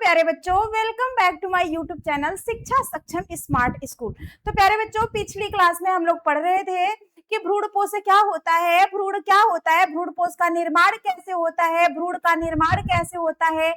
प्यारे बच्चों, welcome back to my YouTube channel Shiksha Saksham smart school. तो प्यारे बच्चों, पिछली क्लास में हम लोग पढ़ रहे थे कि भ्रूणपोष से क्या होता है, भ्रूण क्या होता है, भ्रूणपोष का निर्माण कैसे होता है, भ्रूण का निर्माण कैसे होता है,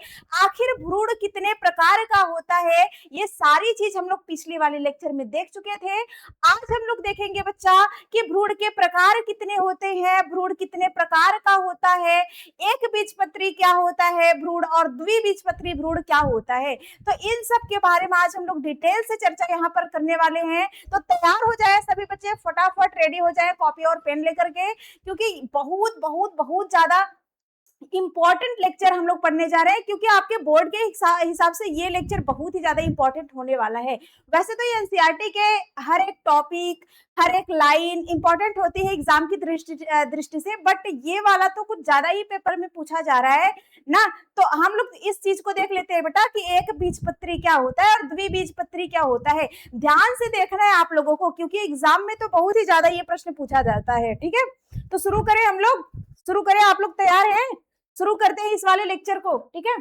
आखिर भ्रूण कितने प्रकार का होता है, ये सारी चीज हम लोग पिछले वाले लेक्चर में देख चुके थे। आज हम लोग देखेंगे बच्चा कि भ्रूण के प्रकार कितने होते हैं, भ्रूण कितने प्रकार का होता है, एक बीजपत्री क्या होता है भ्रूण और द्विबीजपत्री भ्रूण क्या होता है। तो इन सब के बारे में आज हम लोग डिटेल से चर्चा यहाँ पर करने वाले हैं। तो तैयार हो जाए सभी बच्चे, फटाफट रेडी हो जाए कॉपी और पेन लेकर के, क्योंकि बहुत बहुत बहुत ज्यादा इंपॉर्टेंट लेक्चर हम लोग पढ़ने जा रहे हैं, क्योंकि आपके बोर्ड के हिसाब से ये लेक्चर बहुत ही ज्यादा इंपॉर्टेंट होने वाला है। वैसे तो ये एनसीईआरटी के हर एक टॉपिक, हर एक लाइन इंपॉर्टेंट होती है एग्जाम की दृष्टि से, बट ये वाला तो कुछ ज्यादा ही पेपर में पूछा जा रहा है ना। तो हम लोग इस चीज को देख लेते हैं बेटा कि एक बीजपत्री क्या होता है और द्विबीजपत्री क्या होता है। ध्यान से देखना है आप लोगों को, क्योंकि एग्जाम में तो बहुत ही ज्यादा ये प्रश्न पूछा जाता है। ठीक है, तो शुरू करें हम लोग, शुरू करें। आप लोग तैयार हैं? शुरू करते हैं इस वाले लेक्चर को। ठीक है,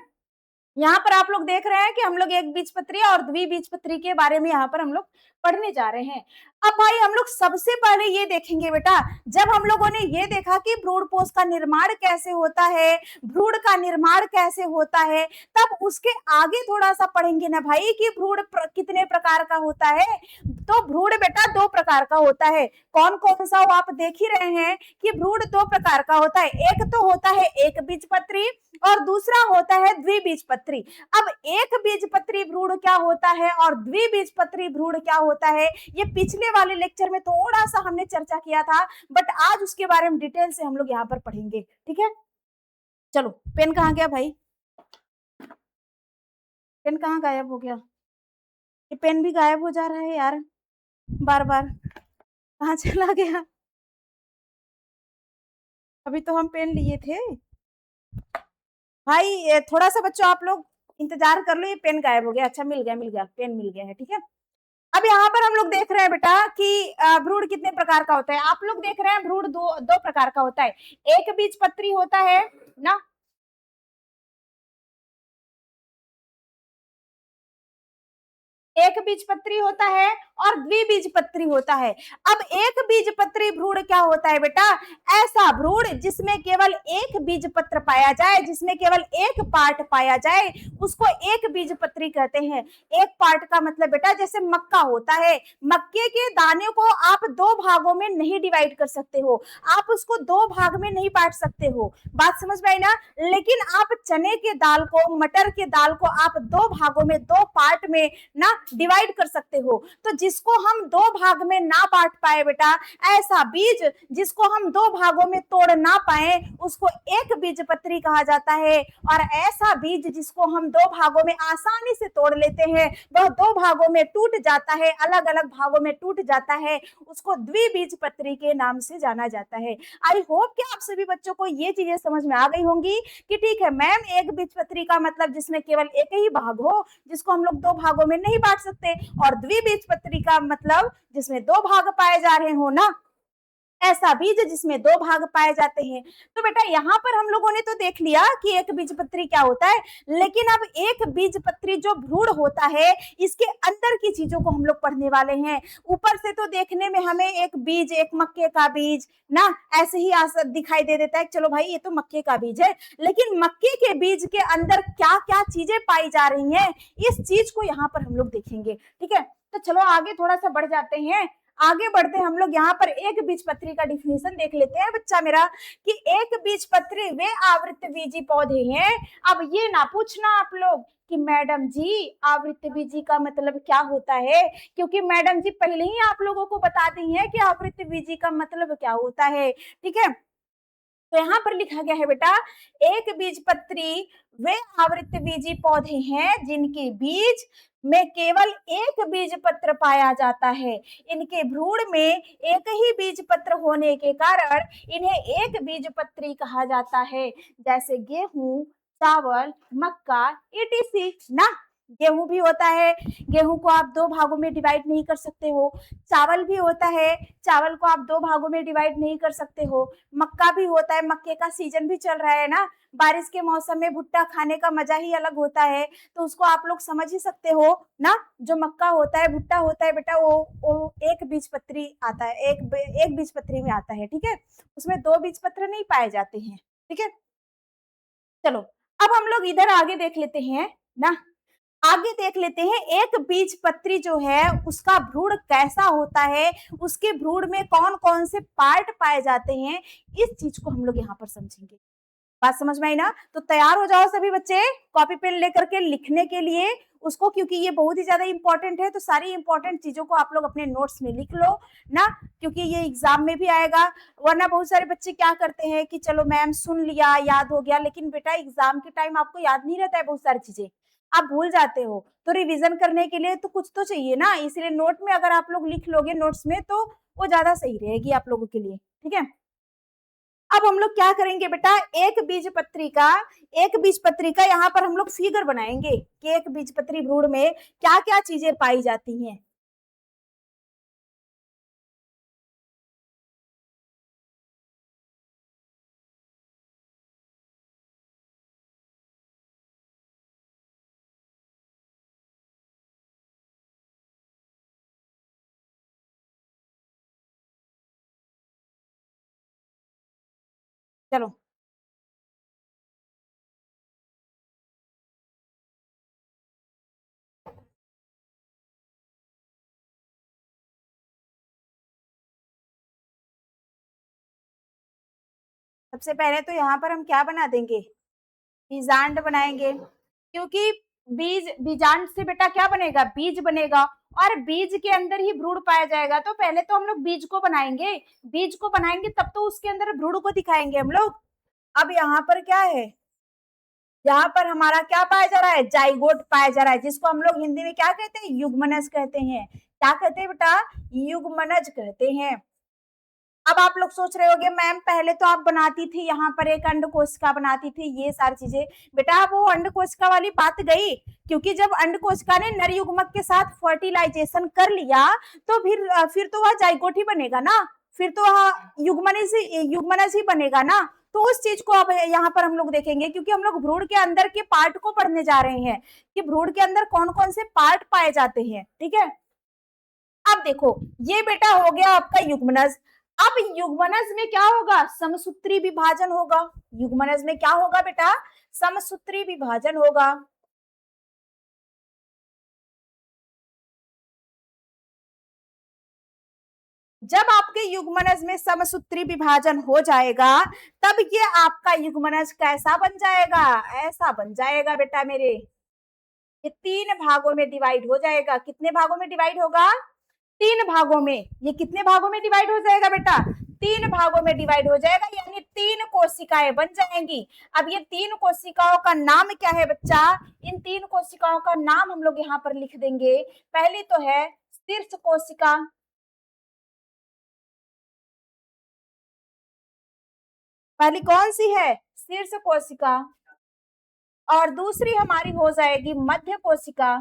यहाँ पर आप लोग देख रहे हैं कि हम लोग एक बीजपत्री और द्विबीजपत्री के बारे में यहाँ पर हम लोग पढ़ने जा रहे हैं। अब भाई हम लोग सबसे पहले ये देखेंगे बेटा, जब हम लोगों ने ये देखा कि भ्रूणपोष का निर्माण कैसे होता है, भ्रूण का निर्माण कैसे होता है, तब उसके आगे थोड़ा सा पढ़ेंगे ना भाई कि भ्रूण कितने प्रकार का होता है। तो भ्रूण बेटा दो प्रकार का होता है। कौन कौन सा वो आप देख ही रहे हैं कि भ्रूण दो प्रकार का होता है। एक तो होता है एक बीजपत्री और दूसरा होता है द्विबीजपत्री। अब एक बीजपत्री भ्रूण क्या होता है और द्विबीजपत्री भ्रूण क्या होता है, ये पिछले वाले लेक्चर में थोड़ा सा हमने चर्चा किया था, बट आज उसके बारे में डिटेल से हम लोग यहाँ पर पढ़ेंगे। ठीक है, चलो पेन कहाँ गया भाई, पेन कहाँ गायब हो गया? ये पेन भी गायब हो जा रहा है यार बार बार, कहाँ चला गया? अभी तो हम पेन लिए थे भाई। थोड़ा सा बच्चों आप लोग इंतजार कर लो, ये पेन गायब हो गया। अच्छा मिल गया, मिल गया, पेन मिल गया है। ठीक है, अब यहाँ पर हम लोग देख रहे हैं बेटा कि भ्रूण कितने प्रकार का होता है। आप लोग देख रहे हैं भ्रूण दो प्रकार का होता है। एक बीजपत्री होता है ना, एक बीजपत्री होता है और द्विबीजपत्री होता है। अब एक बीजपत्री भ्रूण क्या होता है बेटा, ऐसा भ्रूण जिसमें केवल एक बीजपत्र पाया जाए, जिसमें केवल एक पार्ट पाया जाए, उसको एक बीजपत्री कहते हैं। एक पार्ट का मतलब बेटा जैसे मक्का होता है, मक्के के दाने को आप दो भागों में नहीं डिवाइड कर सकते हो, आप उसको दो भाग में नहीं बांट सकते हो, बात समझ में आई ना। लेकिन आप चने के दाल को, मटर के दाल को आप दो भागों में, दो पार्ट में ना डिवाइड कर सकते हो। तो जिसको हम दो भाग में ना बांट पाए बेटा, ऐसा बीज जिसको हम दो भागों में तोड़ ना पाए, उसको एक बीजपत्री कहा जाता है। और ऐसा बीज जिसको हम दो भागों में आसानी से तोड़ लेते हैं, वह दो भागों में टूट जाता है, अलग अलग भागों में टूट जाता है, उसको द्विबीजपत्री के नाम से जाना जाता है। आई होप कि आप सभी बच्चों को ये चीजें समझ में आ गई होंगी कि ठीक है मैम, एक बीजपत्री का मतलब जिसमें केवल एक ही भाग हो, जिसको हम लोग दो भागों में नहीं बांट सकते, और द्विबीजपत्री का मतलब जिसमें दो भाग पाए जा रहे हो ना, ऐसा बीज जिसमें दो भाग पाए जाते हैं। तो बेटा यहाँ पर हम लोगों ने तो देख लिया कि एक बीजपत्री क्या होता है, लेकिन अब एक बीजपत्री जो भ्रूण होता है, इसके अंदर की चीजों को हम लोग पढ़ने वाले हैं। ऊपर से तो देखने में हमें एक बीज, एक मक्के का बीज ना ऐसे ही दिखाई दे देता है, चलो भाई ये तो मक्के का बीज है, लेकिन मक्के के बीज के अंदर क्या क्या चीजें पाई जा रही हैं, इस चीज को यहाँ पर हम लोग देखेंगे। ठीक है, तो चलो आगे थोड़ा सा बढ़ जाते हैं, आगे बढ़ते हम लोग यहाँ पर एक बीजपत्री का डिफिनेशन देख लेते हैं बच्चा मेरा, कि एक बीजपत्री वे आवृतबीजी पौधे हैं। अब ये ना पूछना आप लोग कि मैडम जी आवृतबीजी का मतलब क्या होता है, क्योंकि मैडम जी पहले ही आप लोगों को बता दी है कि आवृतबीजी का मतलब क्या होता है। ठीक है, तो यहाँ पर लिखा गया है बेटा, एक बीजपत्री वे आवृतबीजी पौधे हैं जिनके बीज में केवल एक बीजपत्र पाया जाता है। इनके भ्रूण में एक ही बीजपत्र होने के कारण इन्हें एक बीजपत्री कहा जाता है, जैसे गेहूं, चावल, मक्का, etc ना। गेहूं भी होता है, गेहूं को आप दो भागों में डिवाइड नहीं कर सकते हो। चावल भी होता है, चावल को आप दो भागों में डिवाइड नहीं कर सकते हो। मक्का भी होता है, मक्के का सीजन भी चल रहा है ना, बारिश के मौसम में भुट्टा खाने का मजा ही अलग होता है, तो उसको आप लोग समझ ही सकते हो ना। जो मक्का होता है, भुट्टा होता है बेटा, वो एक बीजपत्री आता है, एक बीजपत्री में आता है, ठीक है। उसमें दो बीजपत्र नहीं पाए जाते हैं, ठीक है। चलो, अब हम लोग इधर आगे देख लेते हैं ना, आगे देख लेते हैं एक बीज पत्री जो है उसका भ्रूण कैसा होता है, उसके भ्रूण में कौन कौन से पार्ट पाए जाते हैं, इस चीज को हम लोग यहाँ पर समझेंगे। बात समझ में आई ना? तो तैयार हो जाओ सभी बच्चे कॉपी पेन लेकर के लिखने के लिए उसको, क्योंकि ये बहुत ही ज्यादा इंपॉर्टेंट है। तो सारी इंपॉर्टेंट चीजों को आप लोग अपने नोट्स में लिख लो ना, क्योंकि ये एग्जाम में भी आएगा। वरना बहुत सारे बच्चे क्या करते हैं कि चलो मैम सुन लिया, याद हो गया, लेकिन बेटा एग्जाम के टाइम आपको याद नहीं रहता है, बहुत सारी चीजें आप भूल जाते हो। तो रिवीजन करने के लिए तो कुछ तो चाहिए ना, इसलिए नोट में अगर आप लोग लिख लोगे नोट्स में तो वो ज्यादा सही रहेगी आप लोगों के लिए, ठीक है। अब हम लोग क्या करेंगे बेटा, एक बीज पत्री का यहाँ पर हम लोग फिगर बनाएंगे कि एक बीज पत्री भ्रूण में क्या क्या चीजें पाई जाती हैं। चलो, सबसे पहले तो यहाँ पर हम क्या बना देंगे, बीजांड बनाएंगे, क्योंकि बीजांड से बेटा क्या बनेगा, बीज बनेगा, और बीज के अंदर ही भ्रूण पाया जाएगा। तो पहले तो हम लोग बीज को बनाएंगे, बीज को बनाएंगे तब तो उसके अंदर भ्रूण को दिखाएंगे हम लोग। अब यहाँ पर क्या है, यहाँ पर हमारा क्या पाया जा रहा है, जाइगोट पाया जा रहा है, जिसको हम लोग हिंदी में क्या कहते हैं, युग्मनज कहते हैं। क्या कहते हैं बेटा, युग्मनज कहते हैं। अब आप लोग सोच रहे होंगे मैम पहले तो आप बनाती थी यहाँ पर एक अंड कोशिका बनाती थी, ये सारी चीजें, बेटा वो अंड कोशिका वाली बात गई, क्योंकि जब अंड कोशिका ने नर युग्मक के साथ फर्टिलाइजेशन कर लिया तो फिर तो वह जाइगोट ही बनेगा ना, फिर तो वह युग्मनज ही बनेगा ना। तो उस चीज को अब यहाँ पर हम लोग देखेंगे, क्योंकि हम लोग भ्रूण के अंदर के पार्ट को पढ़ने जा रहे हैं कि भ्रूण के अंदर कौन कौन से पार्ट पाए जाते हैं, ठीक है। अब देखो, ये बेटा हो गया आपका युग्मनज। अब युग्मनज में क्या होगा, समसूत्री विभाजन होगा। युग्मनज में क्या होगा बेटा, समसूत्री विभाजन होगा। जब आपके युग्मनज में समसूत्री विभाजन हो जाएगा तब ये आपका युग्मनज कैसा बन जाएगा, ऐसा बन जाएगा बेटा मेरे, ये तीन भागों में डिवाइड हो जाएगा। कितने भागों में डिवाइड होगा, तीन भागों में। ये कितने भागों में डिवाइड हो जाएगा बेटा, तीन भागों में डिवाइड हो जाएगा, यानी तीन कोशिकाएं बन जाएंगी। अब ये तीन कोशिकाओं का नाम क्या है बच्चा, इन तीन कोशिकाओं का नाम हम लोग यहाँ पर लिख देंगे। पहली तो है शीर्ष कोशिका, पहली कौन सी है, शीर्ष कोशिका। और दूसरी हमारी हो जाएगी मध्य कोशिका,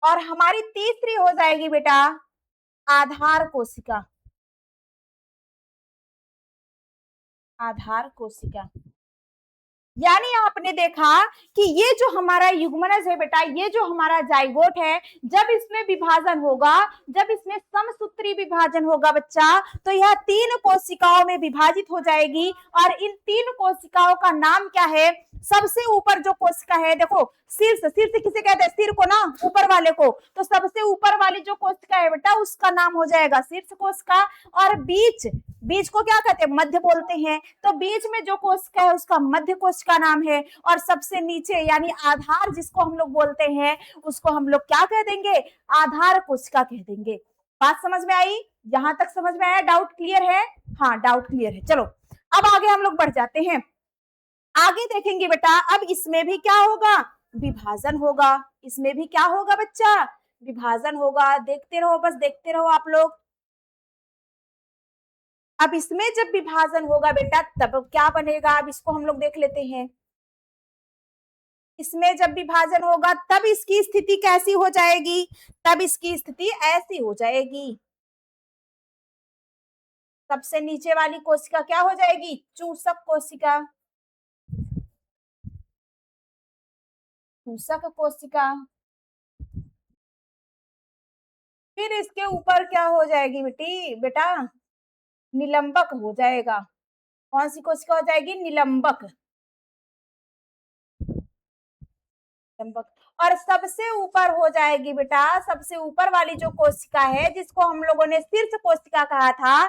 और हमारी तीसरी हो जाएगी बेटा आधार कोशिका, आधार कोशिका। यानी आपने देखा कि ये जो हमारा युग्मनज है बेटा, ये जो हमारा जाइगोट है, जब इसमें विभाजन होगा, जब इसमें समसूत्री विभाजन होगा बच्चा, तो यह तीन कोशिकाओं में विभाजित हो जाएगी। और इन तीन कोशिकाओं का नाम क्या है, सबसे ऊपर जो कोशिका है, देखो शीर्ष, शीर्ष किसे कहते हैं, सिर को ना, ऊपर वाले को, तो सबसे ऊपर वाली जो कोशिका है बेटा उसका नाम हो जाएगा शीर्ष कोशिका। और बीच, बीज को क्या कहते हैं, मध्य बोलते हैं, तो बीच में जो कोशिका है उसका मध्य कोशिका नाम है। और सबसे नीचे यानी आधार जिसको हम लोग बोलते हैं, उसको हम लोग क्या कह देंगे, आधार कोशिका कह देंगे। बात समझ में आई, यहां तक समझ में आया, डाउट क्लियर है, हाँ डाउट क्लियर है। चलो अब आगे हम लोग बढ़ जाते हैं, आगे देखेंगे बेटा। अब इसमें भी क्या होगा, विभाजन होगा, इसमें भी क्या होगा बच्चा, विभाजन होगा। देखते रहो, बस देखते रहो आप लोग। अब इसमें जब विभाजन होगा बेटा तब क्या बनेगा, अब इसको हम लोग देख लेते हैं। इसमें जब विभाजन होगा तब इसकी स्थिति कैसी हो जाएगी, तब इसकी स्थिति ऐसी हो जाएगी। सबसे नीचे वाली कोशिका क्या हो जाएगी, चूसक कोशिका। चूसक कोशिका। फिर इसके ऊपर क्या हो जाएगी बेटी बेटा, निलंबक हो जाएगा। कौन सी कोशिका हो जाएगी, निलंबक। निलंबक। और सबसे ऊपर हो जाएगी बेटा, सबसे ऊपर वाली जो कोशिका है जिसको हम लोगों ने शीर्ष कोशिका कहा था,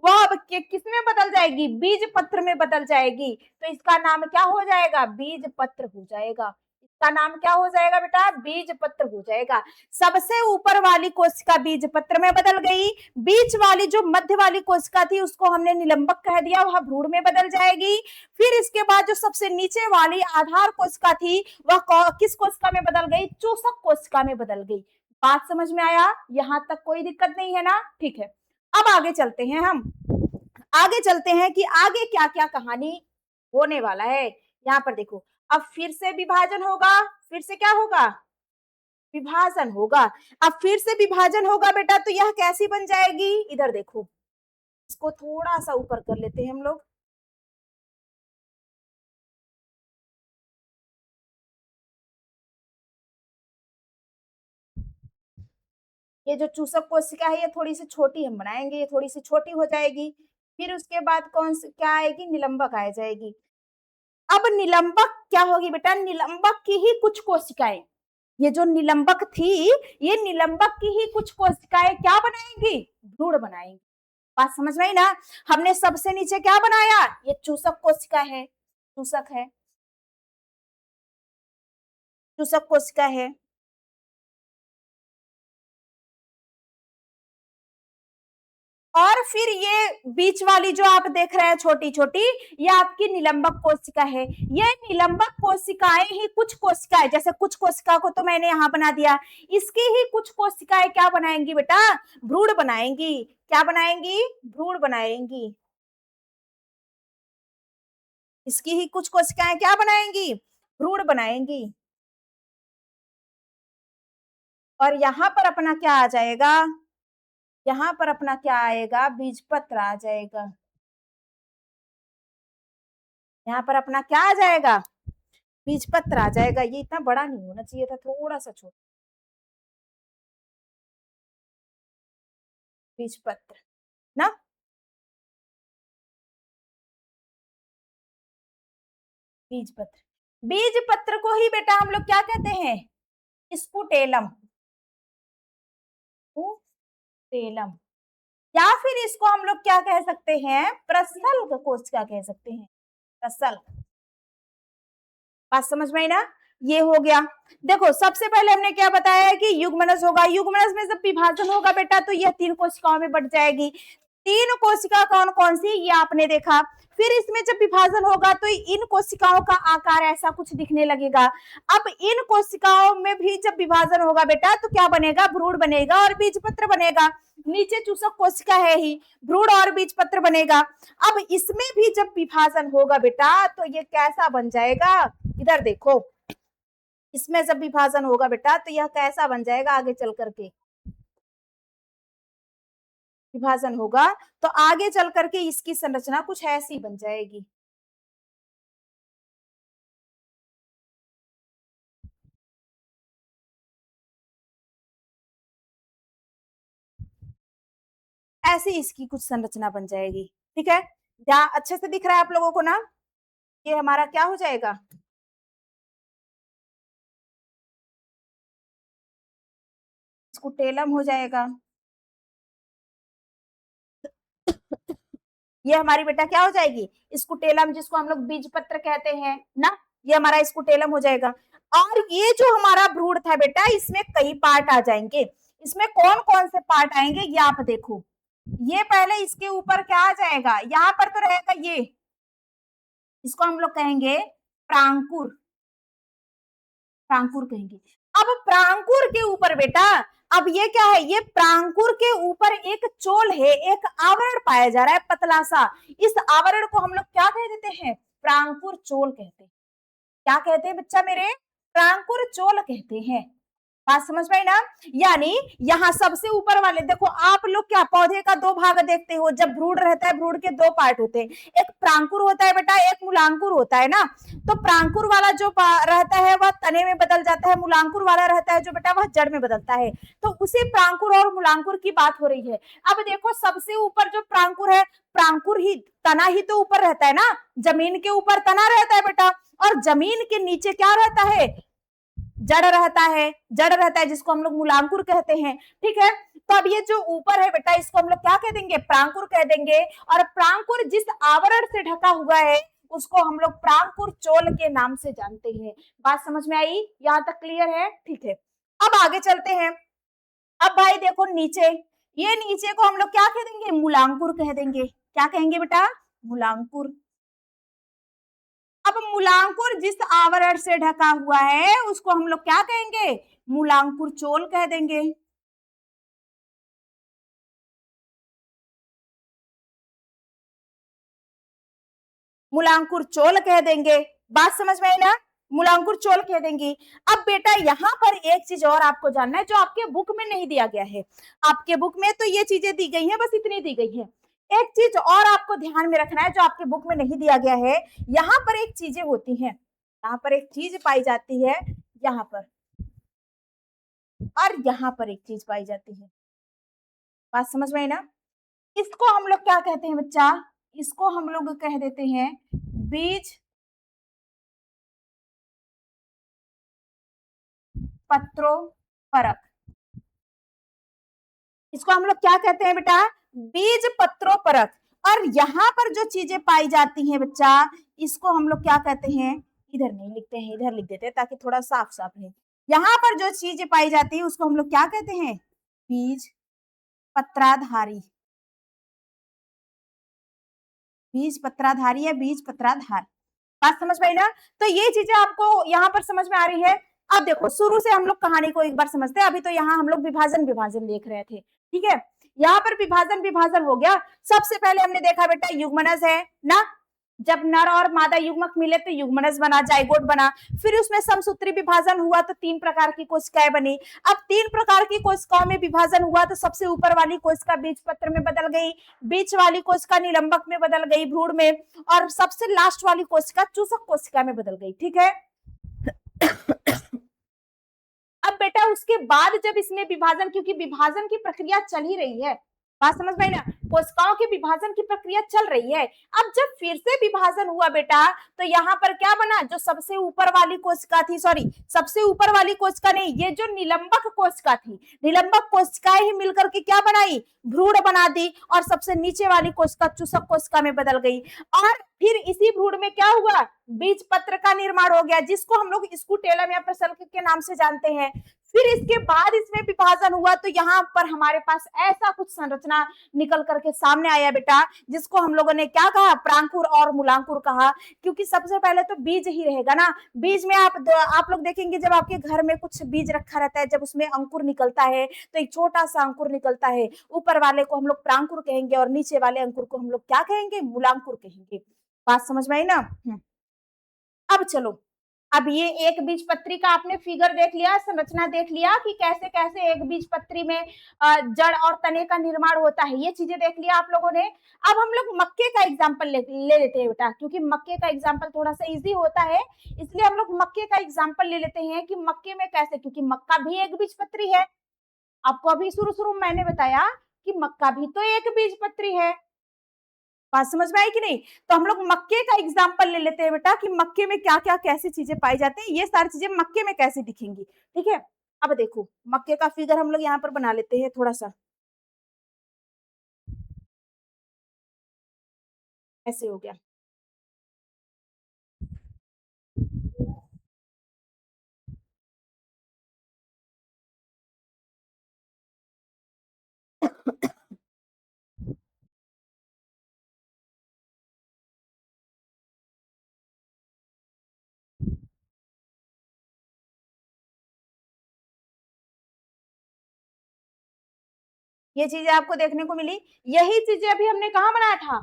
वह अब किसमें बदल जाएगी, बीज पत्र में बदल जाएगी। तो इसका नाम क्या हो जाएगा, बीज पत्र हो जाएगा। इसका नाम क्या हो जाएगा बेटा, बीज पत्र हो जाएगा। सबसे ऊपर वाली कोशिका बीज पत्र में बदल गई, बीच वाली जो मध्य वाली कोशिका थी उसको हमने निलंबक कह दिया, वह भ्रूण में बदल जाएगी। फिर इसके बाद जो सबसे नीचे वाली आधार कोशिका थी वह किस कोशिका में बदल गई, चूसक कोशिका में बदल गई। बात समझ में आया, यहां तक कोई दिक्कत नहीं है ना, ठीक है। अब आगे चलते हैं, हम आगे चलते हैं कि आगे क्या क्या कहानी होने वाला है। यहाँ पर देखो, अब फिर से विभाजन होगा, फिर से क्या होगा, विभाजन होगा। अब फिर से विभाजन होगा बेटा, तो यह कैसी बन जाएगी, इधर देखो, इसको थोड़ा सा ऊपर कर लेते हैं हम लोग। ये जो चूसक कोशिका है ये थोड़ी सी छोटी हम बनाएंगे, ये थोड़ी सी छोटी हो जाएगी। फिर उसके बाद कौन सी क्या आएगी, निलंबक आ जाएगी। अब निलंबक क्या होगी बेटा, निलंबक की ही कुछ कोशिकाएं, ये जो निलंबक थी ये निलंबक की ही कुछ कोशिकाएं क्या बनाएंगी, भ्रूण बनाएंगी। बात समझ में आई ना। हमने सबसे नीचे क्या बनाया, ये चूसक कोशिका है, चूसक है, चूसक कोशिका है। और फिर ये बीच वाली जो आप देख रहे हैं छोटी छोटी, ये आपकी निलंबक कोशिका है। ये निलंबक कोशिकाएं ही कुछ कोशिकाएं, जैसे कुछ कोशिका को तो मैंने यहाँ बना दिया, इसकी ही कुछ कोशिकाएं क्या बनाएंगी बेटा, भ्रूण बनाएंगी। क्या बनाएंगी, भ्रूण बनाएंगी। इसकी ही कुछ कोशिकाएं क्या बनाएंगी, भ्रूण बनाएंगी। और यहाँ पर अपना क्या आ जाएगा, यहाँ पर अपना क्या आएगा, बीजपत्र आ जाएगा। यहाँ पर अपना क्या आ जाएगा, बीजपत्र आ जाएगा। ये इतना बड़ा नहीं होना चाहिए था, थोड़ा सा छोटा, बीजपत्र ना। बीजपत्र, बीजपत्र को ही बेटा हम लोग क्या कहते हैं, स्पुटेलम, स्पुटेलम। या फिर इसको हम लोग क्या कह सकते हैं, प्रसल कोशिका कह सकते हैं, प्रसल। बात समझ में आई ना, ये हो गया। देखो सबसे पहले हमने क्या बताया है कि युग्मनज होगा, युग्मनज में जब विभाजन होगा बेटा तो यह 3 कोशिकाओं में बढ़ जाएगी। 3 कोशिका कौन कौन सी, ये आपने देखा। फिर इसमें जब विभाजन होगा तो इन कोशिकाओं का आकार ऐसा कुछ दिखने लगेगा। अब इन कोशिकाओं में भी जब विभाजन होगा बेटा तो क्या बनेगा, भ्रूण बनेगा और बीजपत्र बनेगा। नीचे चूसक कोशिका है ही, भ्रूण और बीजपत्र बनेगा। अब इसमें भी जब विभाजन होगा बेटा तो ये कैसा बन जाएगा, इधर देखो, इसमें जब विभाजन होगा बेटा तो यह कैसा बन जाएगा, आगे चल करके विभाजन होगा तो आगे चल करके इसकी संरचना कुछ ऐसी बन जाएगी। ऐसी इसकी कुछ संरचना बन जाएगी, ठीक है। क्या अच्छे से दिख रहा है आप लोगों को ना, ये हमारा क्या हो जाएगा, स्कुटेलम हो जाएगा। ये हमारी बेटा क्या हो जाएगी, स्कुटेलम, जिसको हम लोग बीजपत्र कहते हैं ना, ये हमारा स्कुटेलम हो जाएगा। और ये जो हमारा भ्रूण था बेटा इसमें कई पार्ट आ जाएंगे। इसमें कौन कौन से पार्ट आएंगे ये आप देखो। ये पहले इसके ऊपर क्या आ जाएगा, यहाँ पर तो रहेगा ये, इसको हम लोग कहेंगे प्रांकुर, प्रांकुर कहेंगे। अब प्रांकुर के ऊपर बेटा अब ये क्या है, ये प्रांकुर के ऊपर एक चोल है, एक आवरण पाया जा रहा है पतला सा। इस आवरण को हम लोग क्या कह देते हैं, प्रांकुर चोल कहते हैं। क्या कहते हैं बच्चा मेरे, प्रांकुर चोल कहते हैं। बात समझ में आई ना। यानी यहाँ सबसे ऊपर वाले देखो, आप लोग क्या पौधे का दो भाग देखते हो, जब भ्रूण रहता है भ्रूण के दो पार्ट होते हैं, एक प्रांकुर होता है बेटा, एक मूलांकुर होता है ना। तो प्रांकुर वाला जो रहता है वह तने में बदल जाता है, मूलांकुर वाला रहता है जो बेटा वह जड़ में बदलता है। तो उसी प्रांकुर और मूलांकुर की बात हो रही है। अब देखो सबसे ऊपर जो प्रांकुर है, प्रांकुर ही तना ही तो ऊपर रहता है ना, जमीन के ऊपर तना रहता है बेटा, और जमीन के नीचे क्या रहता है, जड़ रहता है, जड़ रहता है जिसको हम लोग मूलांकुर कहते हैं। ठीक है, तो अब ये जो ऊपर है बेटा इसको हम लोग क्या कह देंगे, प्रांकुर कह देंगे। और प्रांकुर जिस आवरण से ढका हुआ है उसको हम लोग प्रांकुर चोल के नाम से जानते हैं। बात समझ में आई, यहां तक क्लियर है, ठीक है। अब आगे चलते हैं। अब भाई देखो नीचे, ये नीचे को हम लोग क्या कह देंगे, मूलांकुर कह देंगे। क्या कहेंगे बेटा, मूलांकुर। अब मूलांकुर जिस आवरण से ढका हुआ है उसको हम लोग क्या कहेंगे, मूलांकुर चोल कह देंगे। मूलांकुर चोल कह देंगे। बात समझ में आई ना, मूलांकुर चोल कह देंगे। अब बेटा यहाँ पर एक चीज और आपको जानना है जो आपके बुक में नहीं दिया गया है। आपके बुक में तो ये चीजें दी गई हैं, बस इतनी दी गई है। एक चीज और आपको ध्यान में रखना है जो आपके बुक में नहीं दिया गया है। यहाँ पर एक चीजें होती हैं, यहाँ पर एक चीज पाई जाती है, यहाँ पर, और यहाँ पर एक चीज पाई जाती है। बात समझ में आई ना। इसको हम लोग क्या कहते हैं बच्चा, इसको हम लोग कह देते हैं बीज पत्रों परक। इसको हम लोग क्या कहते हैं बेटा, बीज पत्रों परक। और यहाँ पर जो चीजें पाई जाती हैं बच्चा, इसको हम लोग क्या कहते हैं, इधर नहीं लिखते हैं, इधर लिख देते हैं ताकि थोड़ा साफ साफ रहे। यहाँ पर जो चीजें पाई जाती है उसको हम लोग क्या कहते हैं, बीज पत्राधारी। बीज पत्राधारी या बीज पत्राधार। बात समझ में आई ना। तो ये चीजें आपको यहाँ पर समझ में आ रही है। अब देखो शुरू से हम लोग कहानी को एक बार समझते हैं। अभी तो यहाँ हम लोग विभाजन विभाजन देख रहे थे, ठीक है। यहाँ पर विभाजन विभाजन हो गया। सबसे पहले हमने देखा बेटा युग्मनज है ना, जब नर और मादा युग्मक मिले तो युग्मनज बना, जाइगोट बना। फिर उसमें समसूत्री विभाजन हुआ तो तीन प्रकार की कोशिकाएं बनी। अब तीन प्रकार की कोशिकाओं में विभाजन हुआ तो सबसे ऊपर वाली कोशिका बीज पत्र में बदल गई, बीच वाली कोशिका निलंबक में बदल गई भ्रूण में, और सबसे लास्ट वाली कोशिका चूसक कोशिका में बदल गई, ठीक है। अब बेटा उसके बाद जब इसमें विभाजन, क्योंकि विभाजन की प्रक्रिया चल ही रही है, बात समझ में आई ना, कोशिकाओं के विभाजन की प्रक्रिया चल रही है। अब जब फिर से विभाजन हुआ बेटा तो यहाँ पर क्या बना, जो सबसे ऊपर वाली कोशिका थी, सॉरी सबसे ऊपर वाली कोशिका नहीं, ये जो निलंबक कोशिका थी, निलंबक कोशिकाएं ही मिलकर के क्या बनाई, भ्रूण बना दी। और सबसे नीचे वाली कोशिका चूसक कोशिका में बदल गई। और फिर इसी भ्रूण में क्या हुआ, बीज पत्र का निर्माण हो गया, जिसको हम लोग स्कूटेलम या प्रसल्क के नाम से जानते हैं। फिर इसके बाद इसमें विभाजन हुआ तो यहाँ पर हमारे पास ऐसा कुछ संरचना निकल करके सामने आया बेटा, जिसको हम लोगों ने क्या कहा, प्रांकुर और मूलांकुर कहा। क्योंकि सबसे पहले तो बीज ही रहेगा ना, बीज में आप लोग देखेंगे जब आपके घर में कुछ बीज रखा रहता है, जब उसमें अंकुर निकलता है तो एक छोटा सा अंकुर निकलता है, ऊपर वाले को हम लोग प्रांकुर कहेंगे और नीचे वाले अंकुर को हम लोग क्या कहेंगे, मूलांकुर कहेंगे। बात समझ में आई ना। अब चलो, अब ये एक बीज पत्री का आपने फिगर देख लिया, संरचना देख लिया कि कैसे कैसे एक बीज पत्री में जड़ और तने का निर्माण होता है, ये चीजें देख लिया आप लोगों ने। अब हम लोग मक्के का एग्जाम्पल ले लेते हैं बेटा, क्योंकि मक्के का एग्जाम्पल थोड़ा सा इजी होता है, इसलिए हम लोग मक्के का एग्जाम्पल ले लेते हैं कि मक्के में कैसे, क्योंकि मक्का भी एक बीज पत्री है। आपको अभी शुरू शुरू मैंने बताया कि मक्का भी तो एक बीज पत्री है। बात समझ में आई कि नहीं। तो हम लोग मक्के का एग्जाम्पल ले लेते हैं बेटा कि मक्के में क्या क्या कैसी चीजें पाई जाती हैं, ये सारी चीजें मक्के में कैसे दिखेंगी, ठीक है। अब देखो मक्के का फिगर हम लोग यहाँ पर बना लेते हैं थोड़ा सा, ऐसे हो गया। ये चीजें आपको देखने को मिली। यही चीजें अभी हमने कहाँ बनाया था,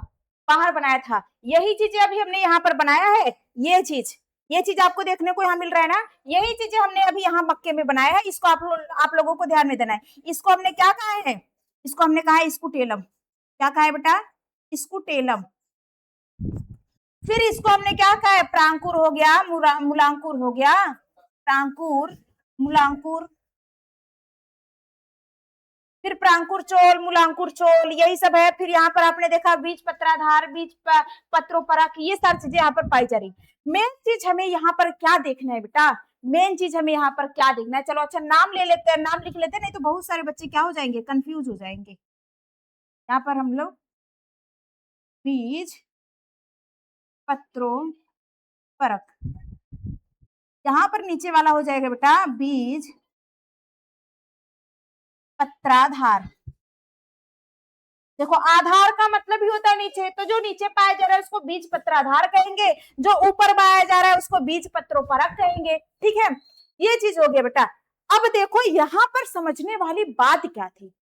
बाहर बनाया था। यही चीजें अभी हमने यहाँ पर बनाया है। ये चीज आपको देखने को यहाँ मिल रहा है ना, यही चीजें हमने अभी यहाँ मक्के में बनाया है। इसको आप लोगों को ध्यान में देना है। इसको हमने क्या कहा है, इसको हमने कहा है स्कूटेलम। क्या कहा है बेटा, स्कूटेलम। फिर इसको हमने क्या कहा है, प्रांकुर हो गया, मूलांकुर हो गया, प्रांकुर, मूलांकुर, फिर प्रांकुर चोल, मूलांकुर चोल, यही सब है। फिर यहाँ पर आपने देखा बीज पत्राधार, बीज पत्रोपरक, ये सारी चीजें यहाँ पर पाई जा रही। मेन चीज हमें यहाँ पर क्या देखना है बेटा, मेन चीज हमें यहाँ पर क्या देखना है। चलो अच्छा नाम ले लेते हैं, नाम लिख लेते हैं, नहीं तो बहुत सारे बच्चे क्या हो जाएंगे, कंफ्यूज हो जाएंगे। यहाँ पर हम लोग बीज पत्रों परक, यहाँ पर नीचे वाला हो जाएगा बेटा बीज पत्राधार। देखो आधार का मतलब ही होता है नीचे, तो जो नीचे पाया जा रहा है उसको बीज पत्राधार कहेंगे, जो ऊपर पाया जा रहा है उसको बीज पत्रोपरक कहेंगे। ठीक है, ये चीज हो गया बेटा। अब देखो यहाँ पर समझने वाली बात क्या थी,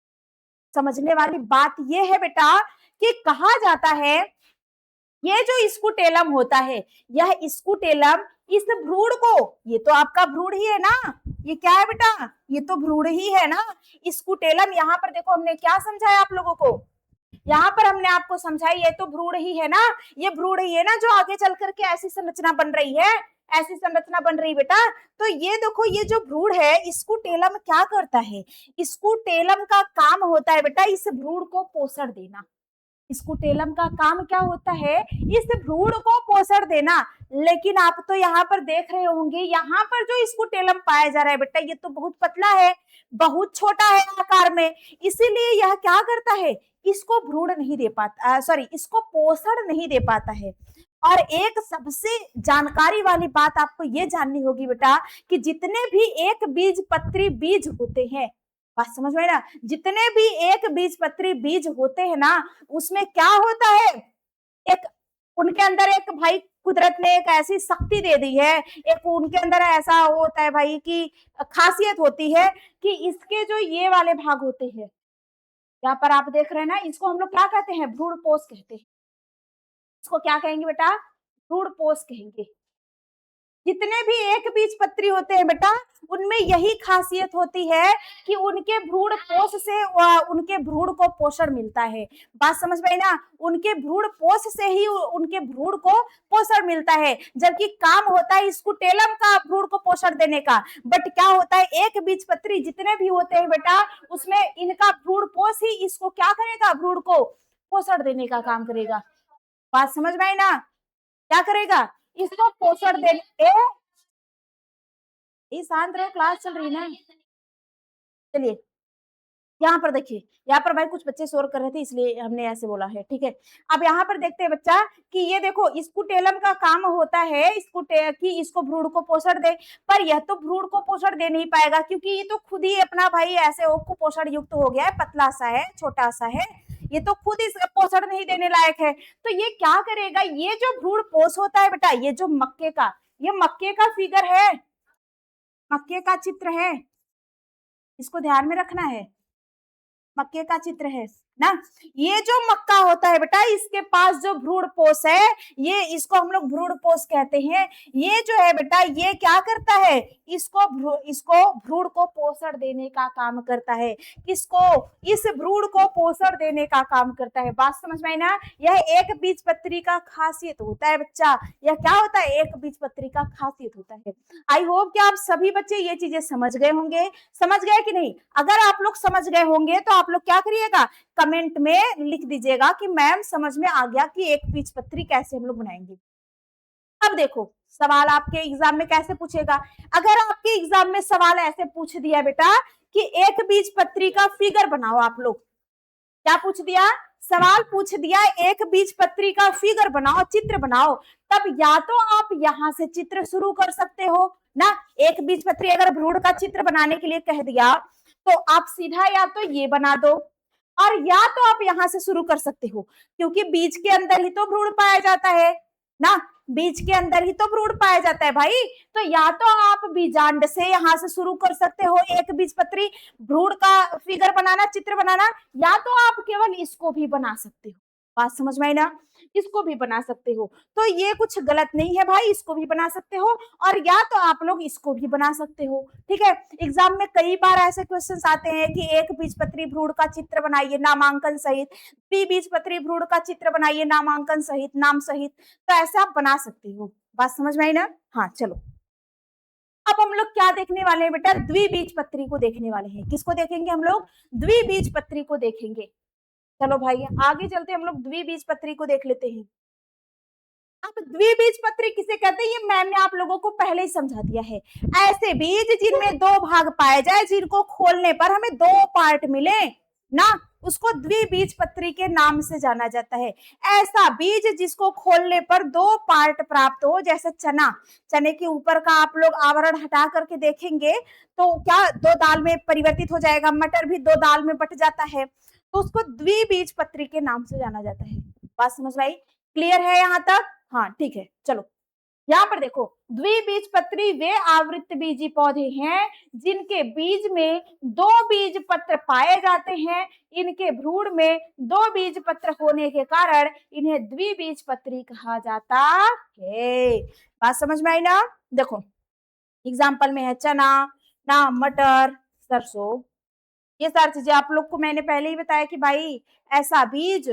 समझने वाली बात ये है बेटा कि कहा जाता है ये जो स्कूटेलम होता है, यह स्कूटेलम इस भ्रूण को, ये तो आपका भ्रूण ही है ना, ये क्या है बेटा, ये तो भ्रूण ही है ना। स्कूटेलम यहाँ पर देखो हमने क्या समझाया आप लोगों को, यहाँ पर हमने आपको समझाई ये तो भ्रूण ही है ना, ये भ्रूण ही है ना जो आगे चल करके ऐसी संरचना बन रही है, ऐसी संरचना बन रही बेटा। तो ये देखो ये जो भ्रूण है स्कूटेलम क्या करता है, स्कूटेलम का काम होता है बेटा इस भ्रूण को पोषण देना। स्कूटेलम का काम क्या होता है, इस भ्रूण को पोषण देना। लेकिन आप तो यहाँ पर देख रहे होंगे यहाँ पर जो स्कूटेलम पाया जा रहा है बेटा ये तो बहुत पतला है, बहुत छोटा है आकार में, इसीलिए यह क्या करता है, इसको भ्रूण नहीं दे पाता, सॉरी इसको पोषण नहीं दे पाता है। और एक सबसे जानकारी वाली बात आपको ये जाननी होगी बेटा कि जितने भी एक बीज पत्री बीज होते हैं, बात समझ में ना, जितने भी एक बीज पत्री बीज होते हैं ना उसमें क्या होता है, एक उनके अंदर एक भाई कुदरत ने एक ऐसी शक्ति दे दी है, एक उनके अंदर ऐसा होता है भाई की खासियत होती है कि इसके जो ये वाले भाग होते हैं, यहाँ पर आप देख रहे हैं ना, इसको हम लोग क्या कहते हैं, भ्रूण पोष कहते हैं। इसको क्या कहेंगे बेटा, भ्रूण पोष कहेंगे। जितने भी एक बीज पत्री होते हैं बेटा उनमें यही खासियत होती है कि उनके भ्रूण पोष से उनके भ्रूण को पोषण मिलता है। बात समझ में आई ना, उनके भ्रूण पोष से ही उनके भ्रूण को पोषण मिलता है, जबकि काम होता है स्कूटेलम का भ्रूण को पोषण देने का। बट क्या होता है एक बीज पत्री जितने भी होते हैं बेटा उसमें इनका भ्रूण पोष ही इसको क्या करेगा, भ्रूण को पोषण देने का काम करेगा। बात समझ में आई ना, क्या करेगा, इसको पोषण देने, शांत रहो क्लास चल रही ना। चलिए यहाँ पर देखिए, यहाँ पर भाई कुछ बच्चे शोर कर रहे थे इसलिए हमने ऐसे बोला है। ठीक है, अब यहाँ पर देखते हैं बच्चा कि ये देखो स्कूटेलम का काम होता है कि इसको भ्रूण को पोषण दे, पर यह तो भ्रूण को पोषण दे नहीं पाएगा क्योंकि ये तो खुद ही अपना भाई ऐसे कुपोषण युक्त हो गया है, पतला सा है, छोटा सा है, ये तो खुद ही पोषण नहीं देने लायक है। तो ये क्या करेगा, ये जो भ्रूण पोष होता है बेटा, ये जो मक्के का, ये मक्के का फिगर है, मक्के का चित्र है, इसको ध्यान में रखना है, मक्के का चित्र है ना। ये जो मक्का होता है बेटा इसके पास जो भ्रूण पोष है, ये इसको हम लोग भ्रूण पोष कहते हैं। ये जो है बेटा ये क्या करता है, इसको भ्रूण को पोषण देने का काम करता है, किसको, इस भ्रूण को पोषण देने का काम करता है। बात समझ में आई ना, यह एक बीज पत्री का खासियत होता है बच्चा, यह क्या होता है, एक बीज पत्री का खासियत होता है। आई होप कि आप सभी बच्चे ये चीजें समझ गए होंगे, समझ गए कि नहीं। अगर आप लोग समझ गए होंगे तो आप लोग क्या करिएगा, कमेंट में लिख दीजिएगा कि मैम समझ में आ गया कि एक बीज पत्री कैसे हम लोग बनाएंगे। अब देखो सवाल आपके एग्जाम में कैसे पूछेगा, अगर आपके एग्जाम में सवाल ऐसे पूछ दिया बेटा कि एक बीज पत्री का फिगर बनाओ, आप लोग क्या पूछ दिया, सवाल पूछ दिया एक बीज पत्री का फिगर बनाओ, चित्र बनाओ, तब या तो आप यहां से चित्र शुरू कर सकते हो ना। एक बीज पत्री अगर भ्रूण का चित्र बनाने के लिए कह दिया तो आप सीधा या तो ये बना दो और या तो आप यहां से शुरू कर सकते हो, क्योंकि बीज के अंदर ही तो भ्रूण पाया जाता है ना। बीज के अंदर ही तो भ्रूण पाया जाता है भाई। तो या तो आप बीजांड से यहां से शुरू कर सकते हो एक बीजपत्री भ्रूण का फिगर बनाना, चित्र बनाना, या तो आप केवल इसको भी बना सकते हो। बात समझ में आई ना? इसको भी बना सकते हो, तो ये कुछ गलत नहीं है भाई, इसको भी बना सकते हो, और या तो आप लोग इसको भी बना सकते हो। ठीक है, एग्जाम में कई बार ऐसे क्वेश्चंस आते हैं कि एक बीजपत्री भ्रूण का चित्र बनाइए नामांकन सहित, द्विबीजपत्री भ्रूण का चित्र बनाइए नामांकन सहित, नाम सहित, तो ऐसा आप बना सकते हो। बात समझ में आई ना? हाँ चलो, अब हम लोग क्या देखने वाले हैं बेटा? द्विबीजपत्री को देखने वाले हैं। किसको देखेंगे हम लोग? द्विबीजपत्री को देखेंगे। चलो भाई आगे चलते हम लोग द्विबीजपत्री को देख लेते हैं। अब द्विबीजपत्री किसे कहते हैं, ये मैम ने आप लोगों को पहले ही समझा दिया है। ऐसे बीज जिनमें दो भाग पाए जाए, जिनको खोलने पर हमें दो पार्ट मिले ना, उसको द्विबीजपत्री के नाम से जाना जाता है। ऐसा बीज जिसको खोलने पर दो पार्ट प्राप्त हो, जैसे चना, चने के ऊपर का आप लोग आवरण हटा करके देखेंगे तो क्या दो दाल में परिवर्तित हो जाएगा, मटर भी दो दाल में बट जाता है, तो उसको द्विबीजपत्री के नाम से जाना जाता है। बात समझ में आई? क्लियर है यहाँ तक? हाँ ठीक है, चलो यहाँ पर देखो, द्विबीजपत्री वे आवृतबीजी पौधे हैं जिनके बीज में दो बीज पत्र पाए जाते हैं। इनके भ्रूण में दो बीज पत्र होने के कारण इन्हें द्विबीजपत्री कहा जाता है। बात समझ में आई ना? देखो एग्जाम्पल में है चना ना, मटर, सरसों, ये सारी चीजें आप लोग को मैंने पहले ही बताया कि भाई ऐसा बीज,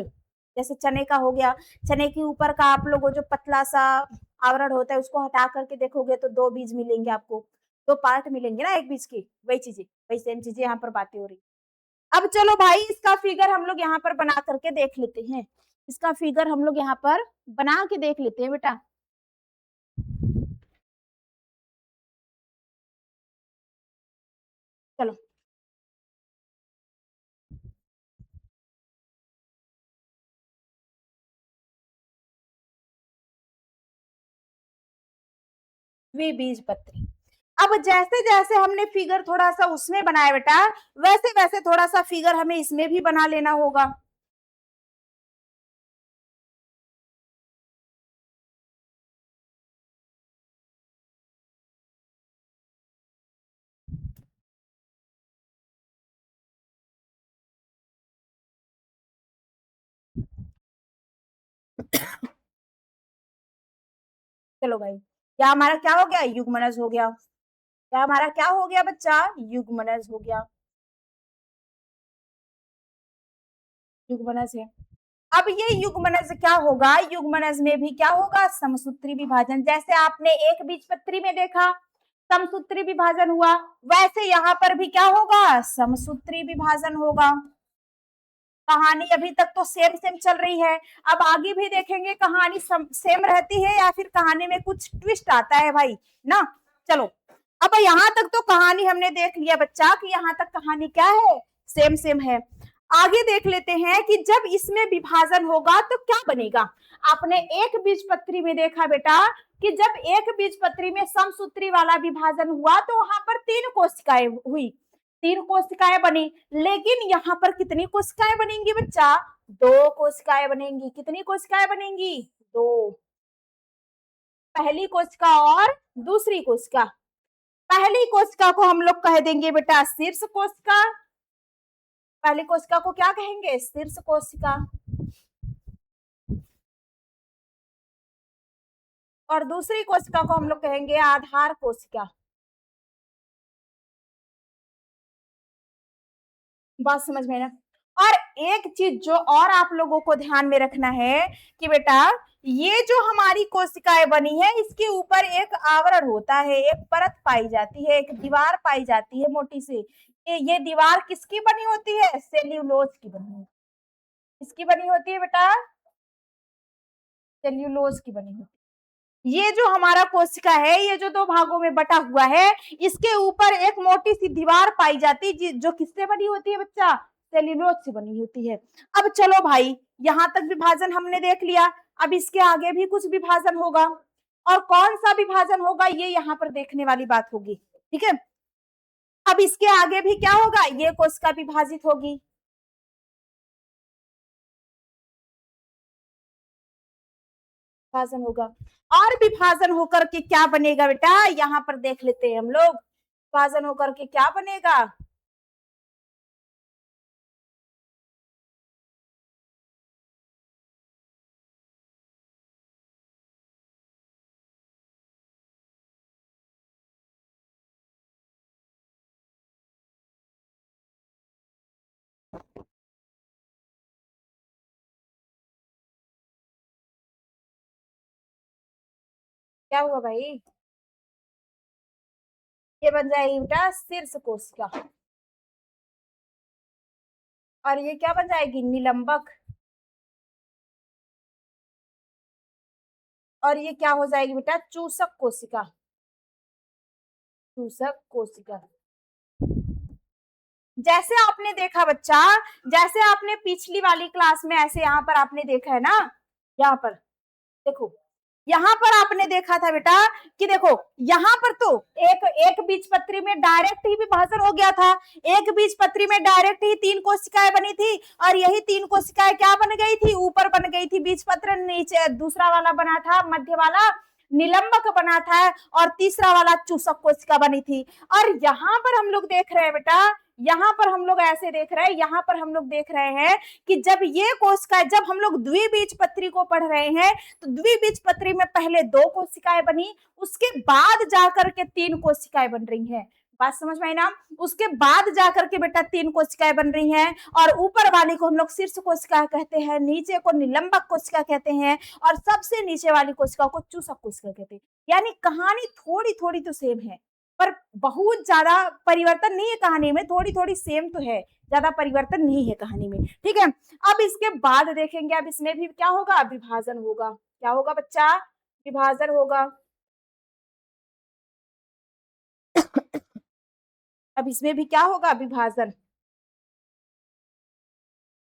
जैसे चने का हो गया, चने के ऊपर का आप लोगों जो पतला सा आवरण होता है उसको हटा करके देखोगे तो दो बीज मिलेंगे आपको, दो पार्ट मिलेंगे ना एक बीज की, वही चीजें, वही सेम चीजें यहाँ पर बातें हो रही। अब चलो भाई इसका फिगर हम लोग यहाँ पर बना करके देख लेते हैं। इसका फिगर हम लोग यहाँ पर बना के देख लेते हैं बेटा। चलो द्विबीजपत्री, अब जैसे जैसे हमने फिगर थोड़ा सा उसमें बनाया बेटा, वैसे वैसे थोड़ा सा फिगर हमें इसमें भी बना लेना होगा। चलो भाई, क्या हमारा क्या हो गया? युग्मनज हो गया। क्या हमारा क्या हो गया बच्चा? युग्मनज हो गया। युग्मनज है। अब ये युग्मनज क्या होगा? युग्मनज में भी क्या होगा? समसूत्री विभाजन। जैसे आपने एक बीजपत्री में देखा समसूत्री विभाजन हुआ, वैसे यहाँ पर भी क्या होगा? समसूत्री विभाजन होगा। कहानी अभी तक तो सेम सेम चल रही है, अब आगे भी देखेंगे कहानी सेम रहती है या फिर कहानी में कुछ ट्विस्ट आता है भाई ना। चलो अब यहाँ तक तो कहानी हमने देख लिया बच्चा कि यहाँ तक कहानी क्या है? सेम सेम है। आगे देख लेते हैं कि जब इसमें विभाजन होगा तो क्या बनेगा। आपने एक बीजपत्री में देखा बेटा कि जब एक बीजपत्री में समसूत्री वाला विभाजन हुआ तो वहां पर तीन कोशिकाएं हुई, तीन कोशिकाएं बनी, लेकिन यहाँ पर कितनी कोशिकाएं बनेंगी बच्चा? दो कोशिकाएं बनेंगी। कितनी कोशिकाएं बनेंगी? दो। पहली कोशिका और दूसरी कोशिका। पहली कोशिका को हम लोग कह देंगे बेटा शीर्ष कोशिका। पहली कोशिका को क्या कहेंगे? शीर्ष कोशिका। और दूसरी कोशिका को हम लोग कहेंगे आधार कोशिका। बात समझ में ना? और एक चीज जो और आप लोगों को ध्यान में रखना है कि बेटा ये जो हमारी कोशिकाएं बनी है इसके ऊपर एक आवरण होता है, एक परत पाई जाती है, एक दीवार पाई जाती है मोटी सी। ये दीवार किसकी बनी होती है? सेल्यूलोज की बनी होती है। किसकी बनी होती है बेटा? सेल्यूलोज की बनी होती है। ये जो हमारा कोशिका है, ये जो दो भागों में बटा हुआ है, इसके ऊपर एक मोटी सी दीवार पाई जाती है जो किससे बनी होती है बच्चा? सेल्यूलोज से बनी होती है। अब चलो भाई यहाँ तक विभाजन हमने देख लिया, अब इसके आगे भी कुछ विभाजन होगा, और कौन सा विभाजन होगा ये यहाँ पर देखने वाली बात होगी। ठीक है, अब इसके आगे भी क्या होगा? ये कोशिका विभाजित होगी। विभाजन होगा। और विभाजन होकर के क्या बनेगा बेटा, यहाँ पर देख लेते हैं हम लोग, विभाजन होकर के क्या बनेगा। क्या हुआ भाई, ये बन जाएगी बेटा शीर्ष कोशिका, और ये क्या बन जाएगी, निलंबक, और ये क्या हो जाएगी बेटा, चूसक कोशिका, चूसक कोशिका। जैसे आपने देखा बच्चा, जैसे आपने पिछली वाली क्लास में ऐसे यहाँ पर आपने देखा है ना, यहाँ पर देखो, यहाँ पर आपने देखा था बेटा कि देखो यहाँ पर तो एक एक बीजपत्री में डायरेक्ट ही विभाजन हो गया था, एक बीजपत्री में डायरेक्ट ही 3 कोशिकाएं बनी थी, और यही 3 कोशिकाएं क्या बन गई थी, ऊपर बन गई थी बीजपत्र, नीचे दूसरा वाला बना था, मध्य वाला निलंबक बना था, और तीसरा वाला चूसक कोशिका बनी थी। और यहाँ पर हम लोग देख रहे हैं बेटा, यहाँ पर हम लोग ऐसे देख रहे हैं, यहाँ पर हम लोग देख रहे हैं कि जब ये कोशिका, जब हम लोग द्विबीजपत्री को पढ़ रहे हैं तो द्विबीजपत्री में पहले 2 कोशिकाएं बनी, उसके बाद जाकर के 3 कोशिकाएं बन रही हैं। बात समझ में आई ना, उसके बाद जाकर के बेटा 3 कोशिकाएं बन रही हैं, और ऊपर वाली को हम लोग शीर्ष कोशिका कहते हैं, नीचे को निलंबक कोशिका कहते हैं, और सबसे नीचे वाली कोशिका को चूसक कोशिका कहते हैं। यानी कहानी थोड़ी थोड़ी तो सेम है, पर बहुत ज्यादा परिवर्तन नहीं है कहानी में, थोड़ी थोड़ी सेम तो है, ज्यादा परिवर्तन नहीं है कहानी में, ठीक है। अब इसके बाद देखेंगे, अब इसमें भी क्या होगा, विभाजन होगा। क्या होगा बच्चा, विभाजन होगा। अब इसमें भी क्या होगा, विभाजन।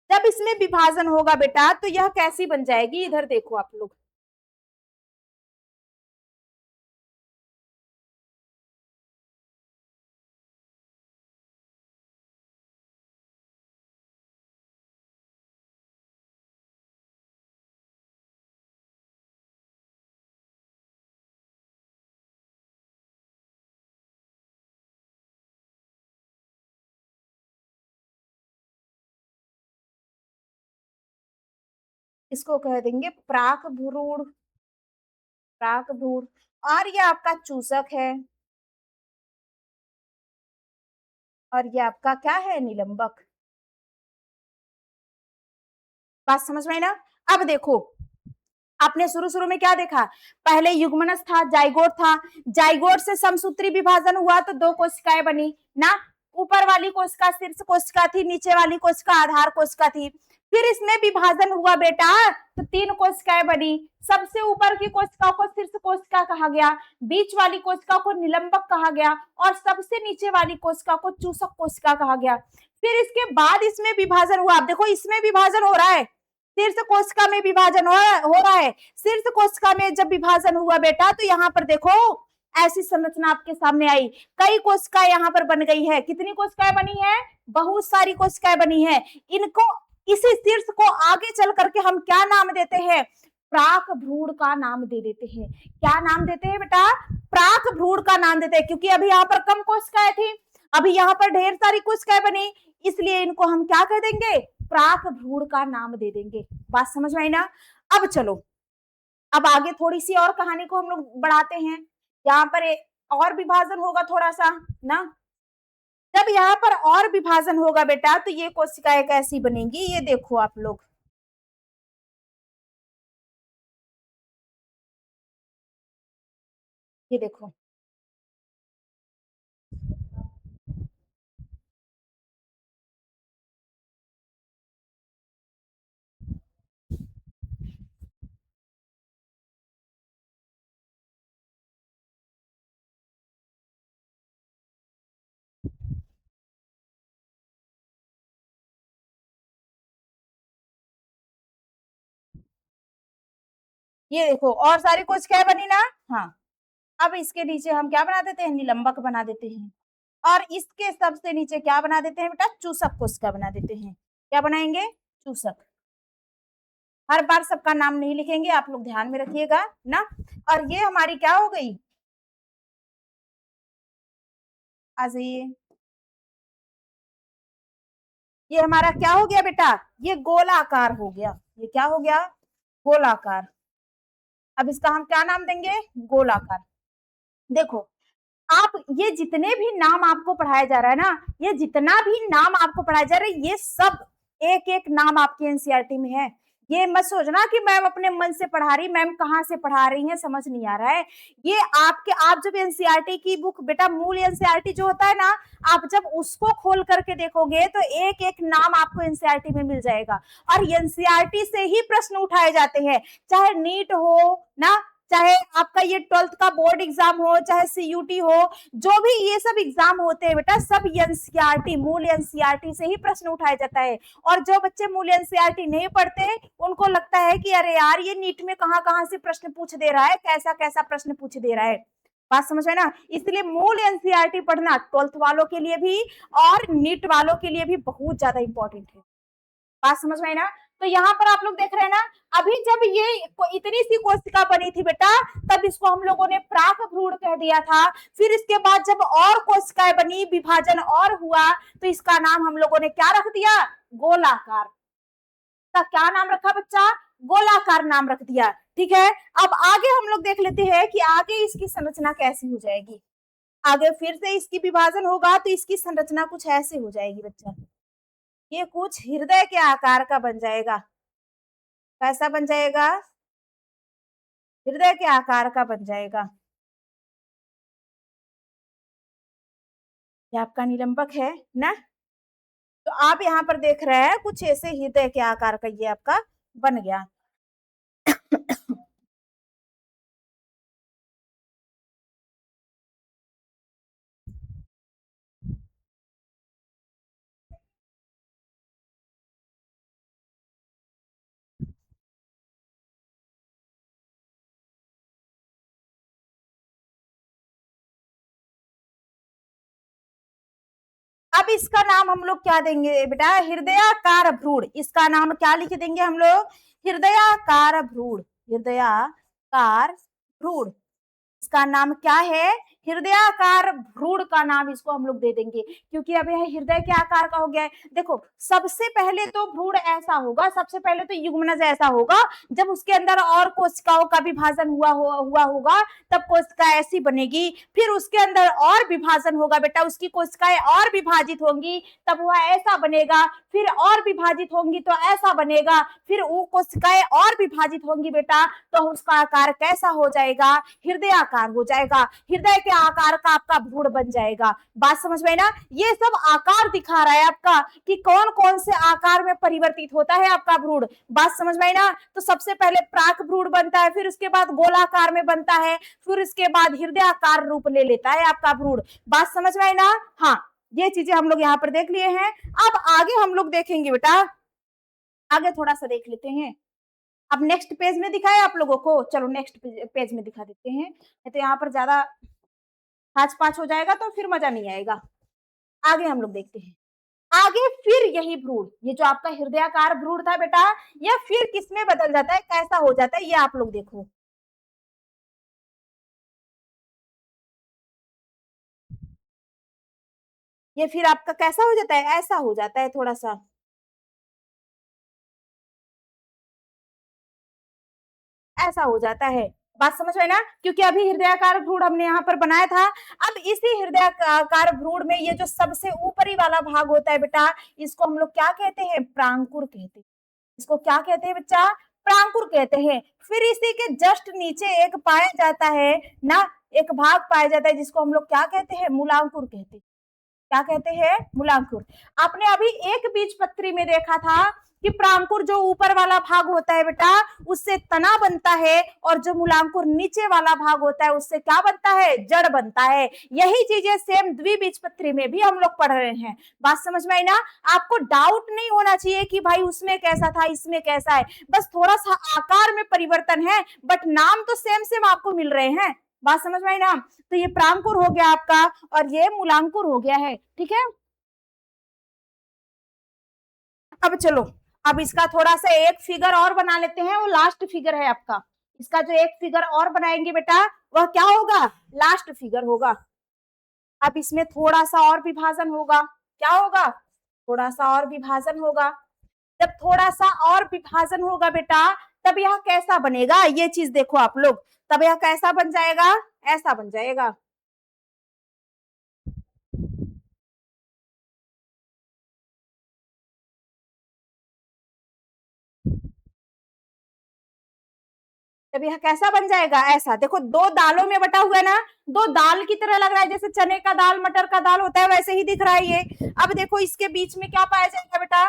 जब इसमें विभाजन होगा बेटा तो यह कैसी बन जाएगी, इधर देखो आप लोग, इसको कह देंगे प्राक भ्रूण, प्राक भ्रूण, और ये आपका चूसक है, और ये आपका क्या है, निलंबक। बात समझ में आई ना। अब देखो, आपने शुरू शुरू में क्या देखा, पहले युग्मनज था, जाइगोट था, जाइगोट से समसूत्री विभाजन हुआ तो 2 कोशिकाएं बनी ना, ऊपर वाली कोशिका शीर्ष कोशिका थी, नीचे वाली कोशिका आधार कोशिका थी। फिर इसमें विभाजन हुआ बेटा तो 3 कोशिकाएं बनी, सबसे ऊपर की कोशिका को शीर्ष कोशिका कहा गया, बीच वाली कोशिका को निलंबक कहा गया, और सबसे नीचे वाली कोशिका को चूसक कोशिका कहा गया। फिर इसके बाद इसमें विभाजन हुआ, आप देखो इसमें विभाजन हो रहा है, शीर्ष कोशिका में विभाजन हो रहा है, शीर्ष कोशिका में जब विभाजन हुआ बेटा तो यहाँ पर देखो ऐसी संरचना आपके सामने आई, कई कोशिकाएं यहाँ पर बन गई है, कितनी कोशिकाएं बनी है, बहुत सारी कोशिकाएं बनी है। इनको, इसी शीर्ष को आगे चल करके हम क्या नाम देते हैं, प्राक भ्रूण का नाम दे देते हैं। क्या नाम देते हैं बेटा, प्राक भ्रूण का नाम देते हैं, क्योंकि अभी यहाँ पर कम कोशिकाएं थी, अभी यहाँ पर ढेर सारी कोशिकाएं बनी, इसलिए इनको हम क्या कह देंगे, प्राक भ्रूण का नाम दे देंगे। बात समझ में आई ना। अब चलो, अब आगे थोड़ी सी और कहानी को हम लोग बढ़ाते हैं, यहाँ पर और विभाजन होगा थोड़ा सा ना, जब यहाँ पर और विभाजन होगा बेटा तो ये कोशिकाएं कैसी बनेंगी, ये देखो आप लोग, ये देखो, ये देखो और सारी कोशिकाएं बनी ना। हाँ, अब इसके नीचे हम क्या बना देते हैं, निलंबक बना देते हैं, और इसके सबसे नीचे क्या बना देते हैं बेटा, चूसक कोशिका बना देते हैं। क्या बनाएंगे, चूसक। हर बार सबका नाम नहीं लिखेंगे, आप लोग ध्यान में रखिएगा ना। और ये हमारी क्या हो गई, आ जाइए, ये हमारा क्या हो गया बेटा, ये गोलाकार हो गया। ये क्या हो गया, गोलाकार। अब इसका हम क्या नाम देंगे, गोलाकार। देखो, आप ये जितने भी नाम आपको पढ़ाया जा रहा है ना, ये जितना भी नाम आपको पढ़ाया जा रहा है, ये सब एक एक नाम आपके एनसीईआरटी में है। ये मत सोचना कि मैम अपने मन से पढ़ा रही, मैम कहाँ से पढ़ा रही है, समझ नहीं आ रहा है। ये आपके, आप जब एनसीईआरटी की बुक, बेटा मूल एनसीईआरटी जो होता है ना, आप जब उसको खोल करके देखोगे तो एक एक नाम आपको एनसीईआरटी में मिल जाएगा। और एनसीईआरटी से ही प्रश्न उठाए जाते हैं, चाहे नीट हो ना, चाहे आपका ये 12th का बोर्ड एग्जाम हो, चाहे सीयूटी हो, जो भी ये सब एग्जाम होते हैं बेटा, सब एनसीईआरटी, मूल एनसीईआरटी से ही प्रश्न उठाया जाता है। और जो बच्चे मूल एनसीईआरटी नहीं पढ़ते, उनको लगता है कि अरे यार ये नीट में कहां कहां से प्रश्न पूछ दे रहा है, कैसा कैसा प्रश्न पूछ दे रहा है। बात समझ में ना, इसलिए मूल एनसीईआरटी पढ़ना 12th वालों के लिए भी और नीट वालों के लिए भी बहुत ज्यादा इंपॉर्टेंट है। बात समझ में आई ना। तो यहाँ पर आप लोग देख रहे हैं ना, अभी जब ये इतनी सी कोशिका बनी थी बेटा, तब इसको हम लोगों ने प्राक भ्रूण कह दिया था। फिर इसके बाद जब और कोशिकाएं बनी, विभाजन और हुआ, तो इसका नाम हम लोगों ने क्या रख दिया, गोलाकार। का क्या नाम रखा बच्चा, गोलाकार नाम रख दिया। ठीक है, अब आगे हम लोग देख लेते हैं कि आगे इसकी संरचना कैसी हो जाएगी। आगे फिर से इसकी विभाजन होगा तो इसकी संरचना कुछ ऐसे हो जाएगी बच्चा, ये कुछ हृदय के आकार का बन जाएगा। कैसा बन जाएगा, हृदय के आकार का बन जाएगा। ये आपका निलंबक है ना, तो आप यहाँ पर देख रहे हैं कुछ ऐसे हृदय के आकार का ये आपका बन गया। अब इसका नाम हम लोग क्या देंगे बेटा, हृदयाकार भ्रूण। इसका नाम क्या लिख देंगे हम लोग, हृदयाकार भ्रूण। हृदयाकार भ्रूण, इसका नाम क्या है, हृदयाकार भ्रूण का नाम इसको हम लोग दे देंगे, क्योंकि अब यह हृदय के आकार का हो गया है। देखो, सबसे पहले तो भ्रूण ऐसा होगा, सबसे पहले तो युग्मनज ऐसा होगा, जब उसके अंदर और कोशिकाओं का विभाजन हुआ होगा, तब कोशिका ऐसी बनेगी। फिर उसके अंदर और विभाजन होगा बेटा, उसकी कोशिकाएं और विभाजित होंगी, तब वह ऐसा बनेगा। फिर और विभाजित होंगी तो ऐसा बनेगा, फिर वो कोशिकाएं और विभाजित होंगी बेटा, तो उसका आकार कैसा हो जाएगा, हृदय आकार हो जाएगा। हृदय के आकार का आपका भ्रूण बन जाएगा। बात समझ में ना, ये सब आकार दिखा रहा है आपका कि कौन कौन से आकार में परिवर्तित होता है आपका भ्रूण। बात समझ में ना, तो सबसे पहले प्राक भ्रूण बनता है, फिर उसके बाद गोलाकार में बनता है, फिर उसके बाद हृदयाकार रूप ले लेता है आपका भ्रूण। बात समझ में ना, हाँ, ये चीजें हम लोग यहाँ पर देख लिए हैं। अब आगे हम लोग देखेंगे बेटा, आगे थोड़ा सा देख लेते हैं। अब नेक्स्ट पेज में दिखाए आप लोगों को, चलो नेक्स्ट पेज में दिखा देते हैं, नहीं तो यहाँ पर ज्यादा पाँच पाँच हो जाएगा तो फिर मजा नहीं आएगा। आगे हम लोग देखते हैं, आगे फिर यही भ्रूण, ये जो आपका हृदयाकार भ्रूण था बेटा, यह फिर किसमें बदल जाता है, कैसा हो जाता है, ये आप लोग देखो। ये फिर आपका कैसा हो जाता है, ऐसा हो जाता है थोड़ा सा, ऐसा हो जाता है। बात समझ में ना, क्योंकि अभी हृदयाकार भ्रूण हमने यहाँ पर बनाया था। अब इसी हृदयाकार भ्रूण में ये जो सबसे ऊपरी वाला भाग होता है बेटा, इसको हम लोग क्या कहते हैं, प्रांकुर कहते हैं। इसको क्या कहते हैं बच्चा, प्रांकुर कहते हैं। फिर इसी के जस्ट नीचे एक पाया जाता है ना, एक भाग पाया जाता है जिसको हम लोग क्या कहते हैं, मूलांकुर कहते हैं। क्या कहते हैं, मूलांकुर। आपने अभी एक बीजपत्री में देखा था कि प्रांकुर जो ऊपर वाला भाग होता है बेटा, उससे तना बनता है, और जो मूलांकुर नीचे वाला भाग होता है उससे क्या बनता है, जड़ बनता है। यही चीजें सेम द्विबीजपत्री में भी हम लोग पढ़ रहे हैं। बात समझ में आई ना, आपको डाउट नहीं होना चाहिए कि भाई उसमें कैसा था इसमें कैसा है, बस थोड़ा सा आकार में परिवर्तन है, बट नाम तो सेम सेम आपको मिल रहे हैं। बात समझ में आई ना, तो ये प्रांकुर हो गया आपका, और ये मूलांकुर हो गया है। ठीक है, अब चलो अब इसका थोड़ा सा एक फिगर और बना लेते हैं, वो लास्ट फिगर है आपका। इसका जो एक फिगर और बनाएंगे बेटा, वह क्या होगा, लास्ट फिगर होगा। अब इसमें थोड़ा सा और विभाजन होगा, क्या होगा, थोड़ा सा और विभाजन होगा। जब थोड़ा सा और विभाजन होगा बेटा, तब यह कैसा बनेगा, ये चीज देखो आप लोग, तब यह कैसा बन जाएगा, ऐसा बन जाएगा। तब यह कैसा बन जाएगा, ऐसा। देखो दो दालों में बटा हुआ है ना, दो दाल की तरह लग रहा है, जैसे चने का दाल मटर का दाल होता है वैसे ही दिख रहा है ये। अब देखो इसके बीच में क्या पाया जाएगा बेटा,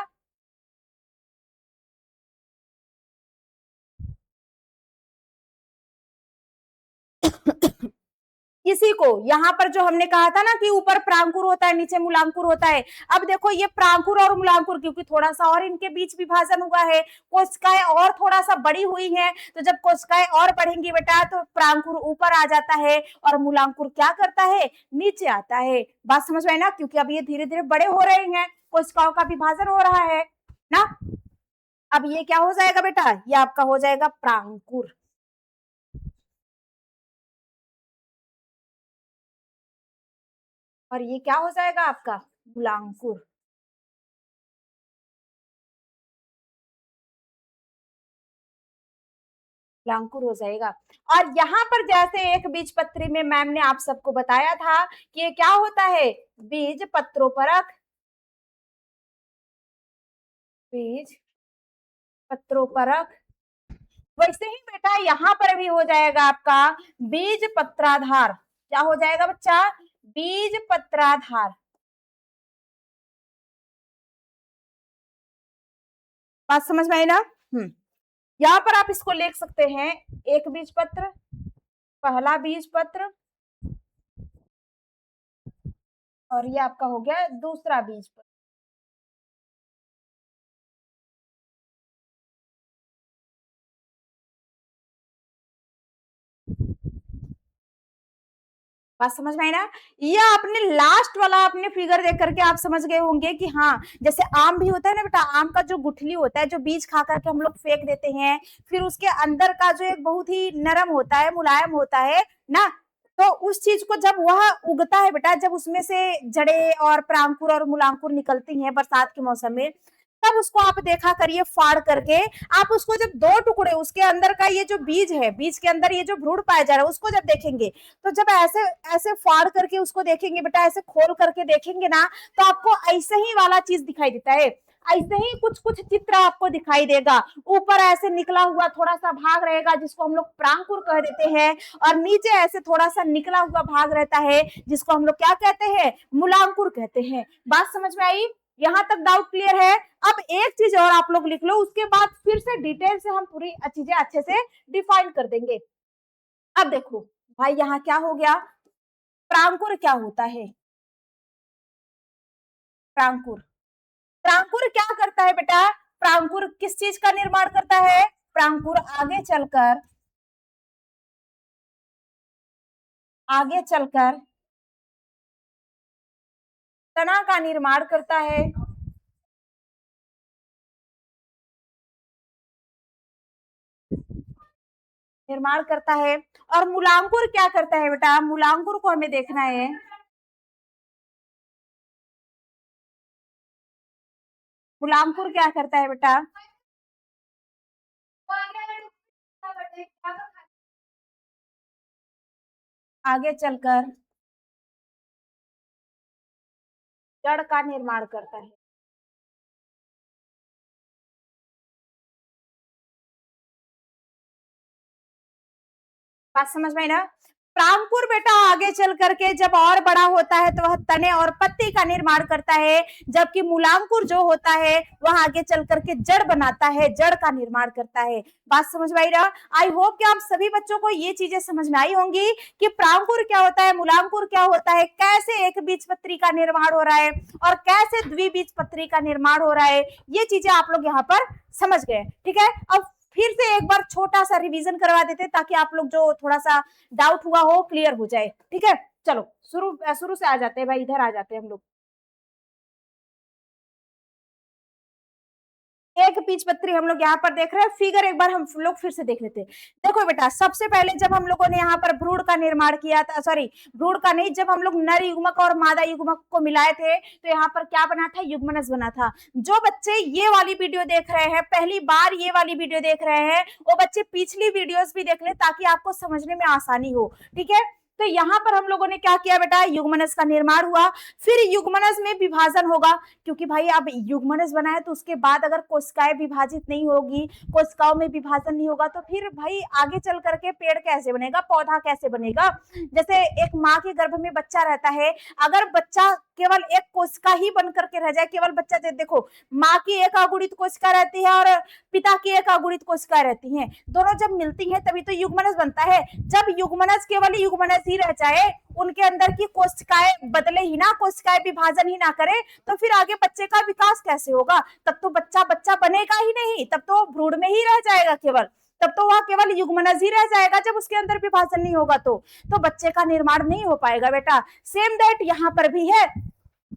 किसी को, यहाँ पर जो हमने कहा था ना कि ऊपर प्रांकुर होता है नीचे मूलांकुर होता है। अब देखो ये प्रांकुर और मूलांकुर, क्योंकि थोड़ा सा और इनके बीच विभाजन हुआ है, कोशिकाएं और थोड़ा सा बड़ी हुई है, तो जब कोशिकाएं और बढ़ेंगी बेटा तो प्रांकुर ऊपर आ जाता है और मूलांकुर क्या करता है, नीचे आता है। बात समझ में आई ना, क्योंकि अब ये धीरे धीरे बड़े हो रहे हैं, कोशिकाओं का विभाजन हो रहा है ना। अब ये क्या हो जाएगा बेटा, ये आपका हो जाएगा प्रांकुर। और ये क्या हो जाएगा आपका, मूलांकुर। लांकुर हो जाएगा। और यहाँ पर जैसे एक बीज पत्री में मैम ने आप सबको बताया था कि ये क्या होता है, बीज पत्रोपरक, बीज पत्रोपरक। वैसे ही बेटा यहाँ पर भी हो जाएगा आपका बीज पत्राधार। क्या हो जाएगा बच्चा, बीज पत्राधार। बात समझ में आई ना। यहाँ पर आप इसको लिख सकते हैं, एक बीज पत्र, पहला बीज पत्र, और ये आपका हो गया दूसरा बीज पत्र। बात समझ में आई ना। ये आपने लास्ट वाला आपने फिगर देख करके आप समझ गए होंगे कि हाँ, जैसे आम भी होता है ना बेटा, आम का जो गुठली होता है, जो बीज खा करके हम लोग फेंक देते हैं, फिर उसके अंदर का जो एक बहुत ही नरम होता है, मुलायम होता है ना, तो उस चीज को जब वह उगता है बेटा, जब उसमें से जड़े और प्रांकुर और मूलांकुर निकलती हैं बरसात के मौसम में, तब उसको आप देखा करिए फाड़ करके, आप उसको जब दो टुकड़े उसके अंदर का ये जो बीज है, बीज के अंदर ये जो भ्रूण पाया जा रहा है, उसको जब देखेंगे, तो जब ऐसे ऐसे फाड़ करके उसको देखेंगे बेटा, ऐसे खोल करके देखेंगे ना, तो आपको ऐसे ही वाला चीज दिखाई देता है। ऐसे ही कुछ कुछ चित्र आपको दिखाई देगा। ऊपर ऐसे निकला हुआ थोड़ा सा भाग रहेगा जिसको हम लोग प्रांकुर कह देते हैं, और नीचे ऐसे थोड़ा सा निकला हुआ भाग रहता है जिसको हम लोग क्या कहते हैं, मूलांकुर कहते हैं। बात समझ में आई, यहाँ तक डाउट क्लियर है। अब एक चीज और आप लोग लिख लो, उसके बाद फिर से डिटेल से हम पूरी चीजें अच्छे से डिफाइन कर देंगे। अब देखो भाई, यहाँ क्या हो गया, प्रांकुर क्या होता है, प्रांकुर, प्रांकुर क्या करता है बेटा, प्रांकुर किस चीज का निर्माण करता है, प्रांकुर आगे चलकर तना का निर्माण करता है। निर्माण करता है। और मूलांकुर क्या करता है बेटा, मूलांकुर को हमें देखना है, मूलांकुर क्या करता है बेटा, आगे चलकर जड़ का निर्माण करता है। बात समझ में आई ना। प्रांकुर बेटा आगे चल करके जब और बड़ा होता है तो वह तने और पत्ती का निर्माण करता है, जबकि मूलांकुर जो होता है वह आगे चल करके जड़ बनाता है, जड़ का निर्माण करता है। बात समझ में आई ना। आई होप कि आप सभी बच्चों को ये चीजें समझ में आई होंगी कि प्रांकुर क्या होता है, मूलांकुर क्या होता है, कैसे एक बीजपत्री का निर्माण हो रहा है और कैसे द्विबीजपत्री का निर्माण हो रहा है, ये चीजें आप लोग यहाँ पर समझ गए। ठीक है, अब फिर से एक बार छोटा सा रिवीजन करवा देते ताकि आप लोग जो थोड़ा सा डाउट हुआ हो क्लियर हो जाए। ठीक है, चलो शुरू शुरू से आ जाते हैं भाई, इधर आ जाते हैं हम लोग। एक बीजपत्री हम लोग यहाँ पर देख रहे हैं। फिगर एक बार हम लोग फिर से देख लेते हैं। देखो बेटा, सबसे पहले जब हम लोगों ने यहाँ पर भ्रूण का निर्माण किया था, सॉरी भ्रूण का नहीं, जब हम लोग नर युग्मक और मादा युग्मक को मिलाए थे तो यहाँ पर क्या बना था, युग्मनज बना था। जो बच्चे ये वाली वीडियो देख रहे हैं, पहली बार ये वाली वीडियो देख रहे हैं, वो बच्चे पिछली वीडियोस भी देख ले ताकि आपको समझने में आसानी हो। ठीक है, तो यहाँ पर हम लोगों ने क्या किया बेटा, युग्मनज का निर्माण हुआ, फिर युग्मनज में विभाजन होगा, क्योंकि भाई अब युग्मनज बना है तो उसके बाद अगर कोशिकाएं विभाजित नहीं होगी, कोशिकाओं में विभाजन नहीं होगा, तो फिर भाई आगे चल करके पेड़ कैसे बनेगा, पौधा कैसे बनेगा। जैसे एक माँ के गर्भ में बच्चा रहता है, अगर बच्चा केवल एक कोशिका ही बन करके रह जाए, केवल बच्चा, देखो माँ की एक अगुणित कोशिका रहती है और पिता की एक अगुणित कोशिका रहती है, दोनों जब मिलती हैं तभी तो युग्मनज बनता है। जब युग्मनज केवल युग्मनज ही रह जाए, उनके अंदर की कोशिकाएं बदले ही ना, कोशिकाएं विभाजन ही ना करे, तो फिर आगे बच्चे का विकास कैसे होगा। तब तो बच्चा बच्चा बनेगा ही नहीं, तब तो भ्रूण में ही रह जाएगा केवल, तब तो वह केवल युग्मनज ही रह जाएगा जब उसके अंदर विभाजन नहीं होगा, तो बच्चे का निर्माण नहीं हो पाएगा बेटा। सेम दैट यहाँ पर भी है,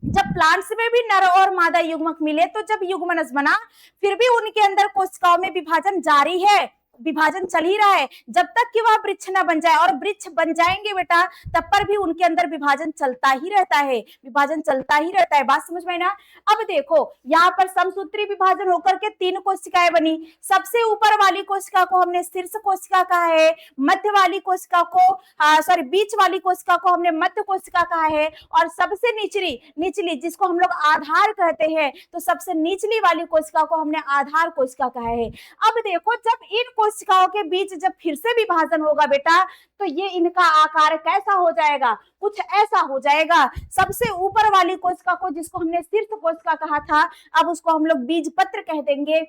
जब प्लांट्स में भी नर और मादा युग्मक मिले तो जब युग्मनज बना, फिर भी उनके अंदर कोशिकाओं में विभाजन जारी है, विभाजन चल ही रहा है जब तक कि वह वृक्ष ना बन जाए, और वृक्ष बन जाएंगे बेटा तब पर भी उनके अंदर विभाजन चलता ही रहता है, विभाजन चलता ही रहता है। बात समझ में ना। अब देखो यहाँ पर समसूत्री विभाजन होकर के 3 कोशिकाएं बनी। सबसे ऊपर वाली कोशिका को हमने शीर्ष कोशिका कहा है, मध्य वाली कोशिका को सॉरी बीच वाली कोशिका को हमने मध्य कोशिका कहा है, और सबसे निचली जिसको हम लोग आधार कहते हैं, तो सबसे निचली वाली कोशिका को हमने आधार कोशिका कहा है। अब देखो जब इन कोशिकाओं के बीच जब फिर से विभाजन होगा बेटा, तो ये इनका आकार कैसा हो जाएगा, कुछ ऐसा हो जाएगा। सबसे ऊपर वाली कोशिका को, जिसको हमने शीर्ष कोशिका कहा था, अब उसको हम लोग बीजपत्र कह देंगे,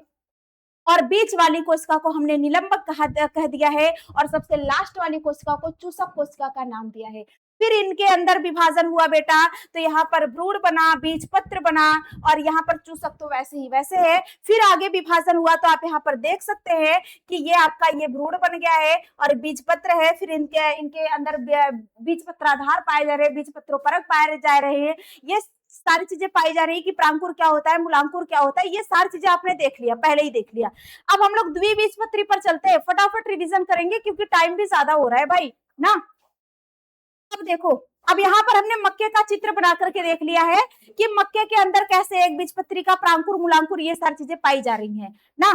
और बीच वाली कोशिका को हमने निलंबक कह दिया है, और सबसे लास्ट वाली कोशिका को चूसक कोशिका का नाम दिया है। फिर इनके अंदर विभाजन हुआ बेटा, तो यहाँ पर भ्रूण बना, बीजपत्र बना, और यहाँ पर चूसक तो वैसे ही वैसे है। फिर आगे विभाजन हुआ तो आप यहाँ पर देख सकते हैं कि ये आपका ये भ्रूण बन गया है और बीजपत्र है। फिर इनके अंदर बीजपत्राधार पाए जा रहे हैं, बीजपत्रोपरक पाए जा रहे हैं। ये सारी चीजें पाई जा रही है कि प्रांकुर क्या होता है, मूलांकुर क्या होता है, ये सारी चीजें आपने देख लिया, पहले ही देख लिया। अब हम लोग द्विबीजपत्री पर चलते हैं, फटाफट रिवीजन करेंगे क्योंकि टाइम भी ज्यादा हो रहा है भाई ना। अब देखो, अब यहाँ पर हमने मक्के का चित्र बना करके देख लिया है कि मक्के के अंदर कैसे एक बीजपत्री का प्रांकुर, मूलांकुर, ये सारी चीजें पाई जा रही है ना।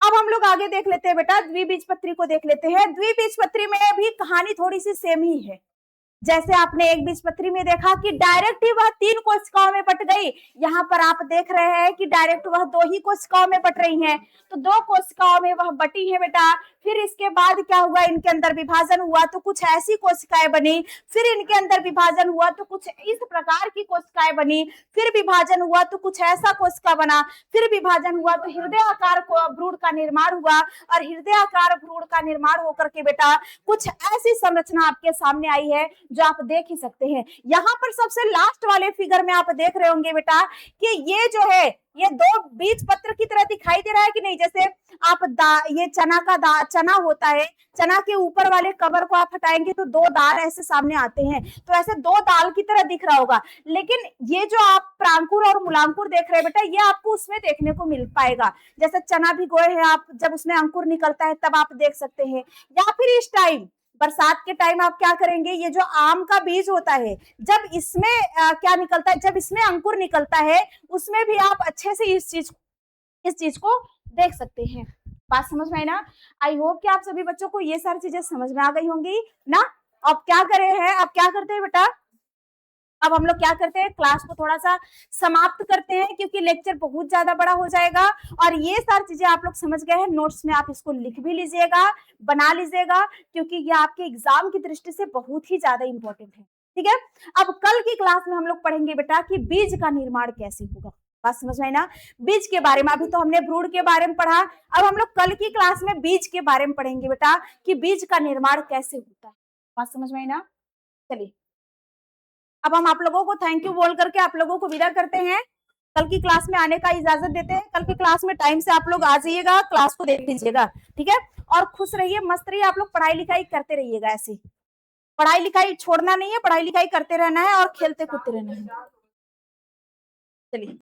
अब हम लोग आगे देख लेते हैं बेटा, द्विबीजपत्री को देख लेते हैं। द्विबीजपत्री में भी कहानी थोड़ी सी सेम ही है। जैसे आपने एक बीजपत्री में देखा कि डायरेक्ट ही वह 3 कोशिकाओं में बट गई, यहाँ पर आप देख रहे हैं कि डायरेक्ट वह 2 ही कोशिकाओं में बट रही हैं, तो 2 कोशिकाओं में वह बटी है बेटा। फिर इसके बाद क्या हुआ, इनके अंदर विभाजन हुआ तो कुछ ऐसी कोशिकाएं बनी, फिर इनके अंदर विभाजन हुआ तो कुछ इस प्रकार की कोशिकाएं बनी, फिर विभाजन हुआ तो कुछ ऐसा कोशिका बना, फिर विभाजन हुआ तो हृदय आकार भ्रूण का निर्माण हुआ, और हृदय आकार भ्रूण का निर्माण होकर के बेटा कुछ ऐसी संरचना आपके सामने आई है जो आप देख ही सकते हैं। यहाँ पर सबसे लास्ट वाले फिगर में आप देख रहे होंगे बेटा कि ये जो है, ये 2 बीज पत्र की तरह दिखाई दे रहा है कि नहीं। जैसे आप ये चना का चना होता है, चना के ऊपर वाले कवर को आप हटाएंगे तो 2 दाल ऐसे सामने आते हैं, तो ऐसे 2 दाल की तरह दिख रहा होगा। लेकिन ये जो आप प्रांकुर और मूलांकुर देख रहे हैं बेटा, ये आपको उसमें देखने को मिल पाएगा। जैसे चना भिगोए हैं आप, जब उसमें अंकुर निकलता है तब आप देख सकते हैं, या फिर इस टाइम बरसात के टाइम आप क्या करेंगे, ये जो आम का बीज होता है, जब इसमें क्या निकलता है, जब इसमें अंकुर निकलता है, उसमें भी आप अच्छे से इस चीज को देख सकते हैं। बात समझ में आई ना। आई होप कि आप सभी बच्चों को ये सारी चीजें समझ में आ गई होंगी ना। अब क्या करे हैं, अब क्या करते हैं बेटा, अब हम लोग क्या करते हैं, क्लास को थोड़ा सा समाप्त करते हैं क्योंकि लेक्चर बहुत ज्यादा बड़ा हो जाएगा। और ये सारी चीजें आप लोग समझ गए हैं, नोट्स में आप इसको लिख भी लीजिएगा, बना लीजिएगा, क्योंकि ये आपके एग्जाम की दृष्टि से बहुत ही ज्यादा इंपॉर्टेंट है। ठीक है, अब कल की क्लास में हम लोग पढ़ेंगे बेटा कि बीज का निर्माण कैसे होगा। बात समझ में आई ना। बीज के बारे में, अभी तो हमने भ्रूण के बारे में पढ़ा, अब हम लोग कल की क्लास में बीज के बारे में पढ़ेंगे बेटा कि बीज का निर्माण कैसे होता है। बात समझ में आई ना। चलिए, अब हम आप लोगों को थैंक यू बोल करके आप लोगों को विदा करते हैं, कल की क्लास में आने का इजाजत देते हैं। कल की क्लास में टाइम से आप लोग आ जाइएगा, क्लास को देख लीजिएगा, ठीक है। और खुश रहिए, मस्त रहिए, आप लोग पढ़ाई लिखाई करते रहिएगा। ऐसे पढ़ाई लिखाई छोड़ना नहीं है, पढ़ाई लिखाई करते रहना है और खेलते कूदते रहना है। चलिए।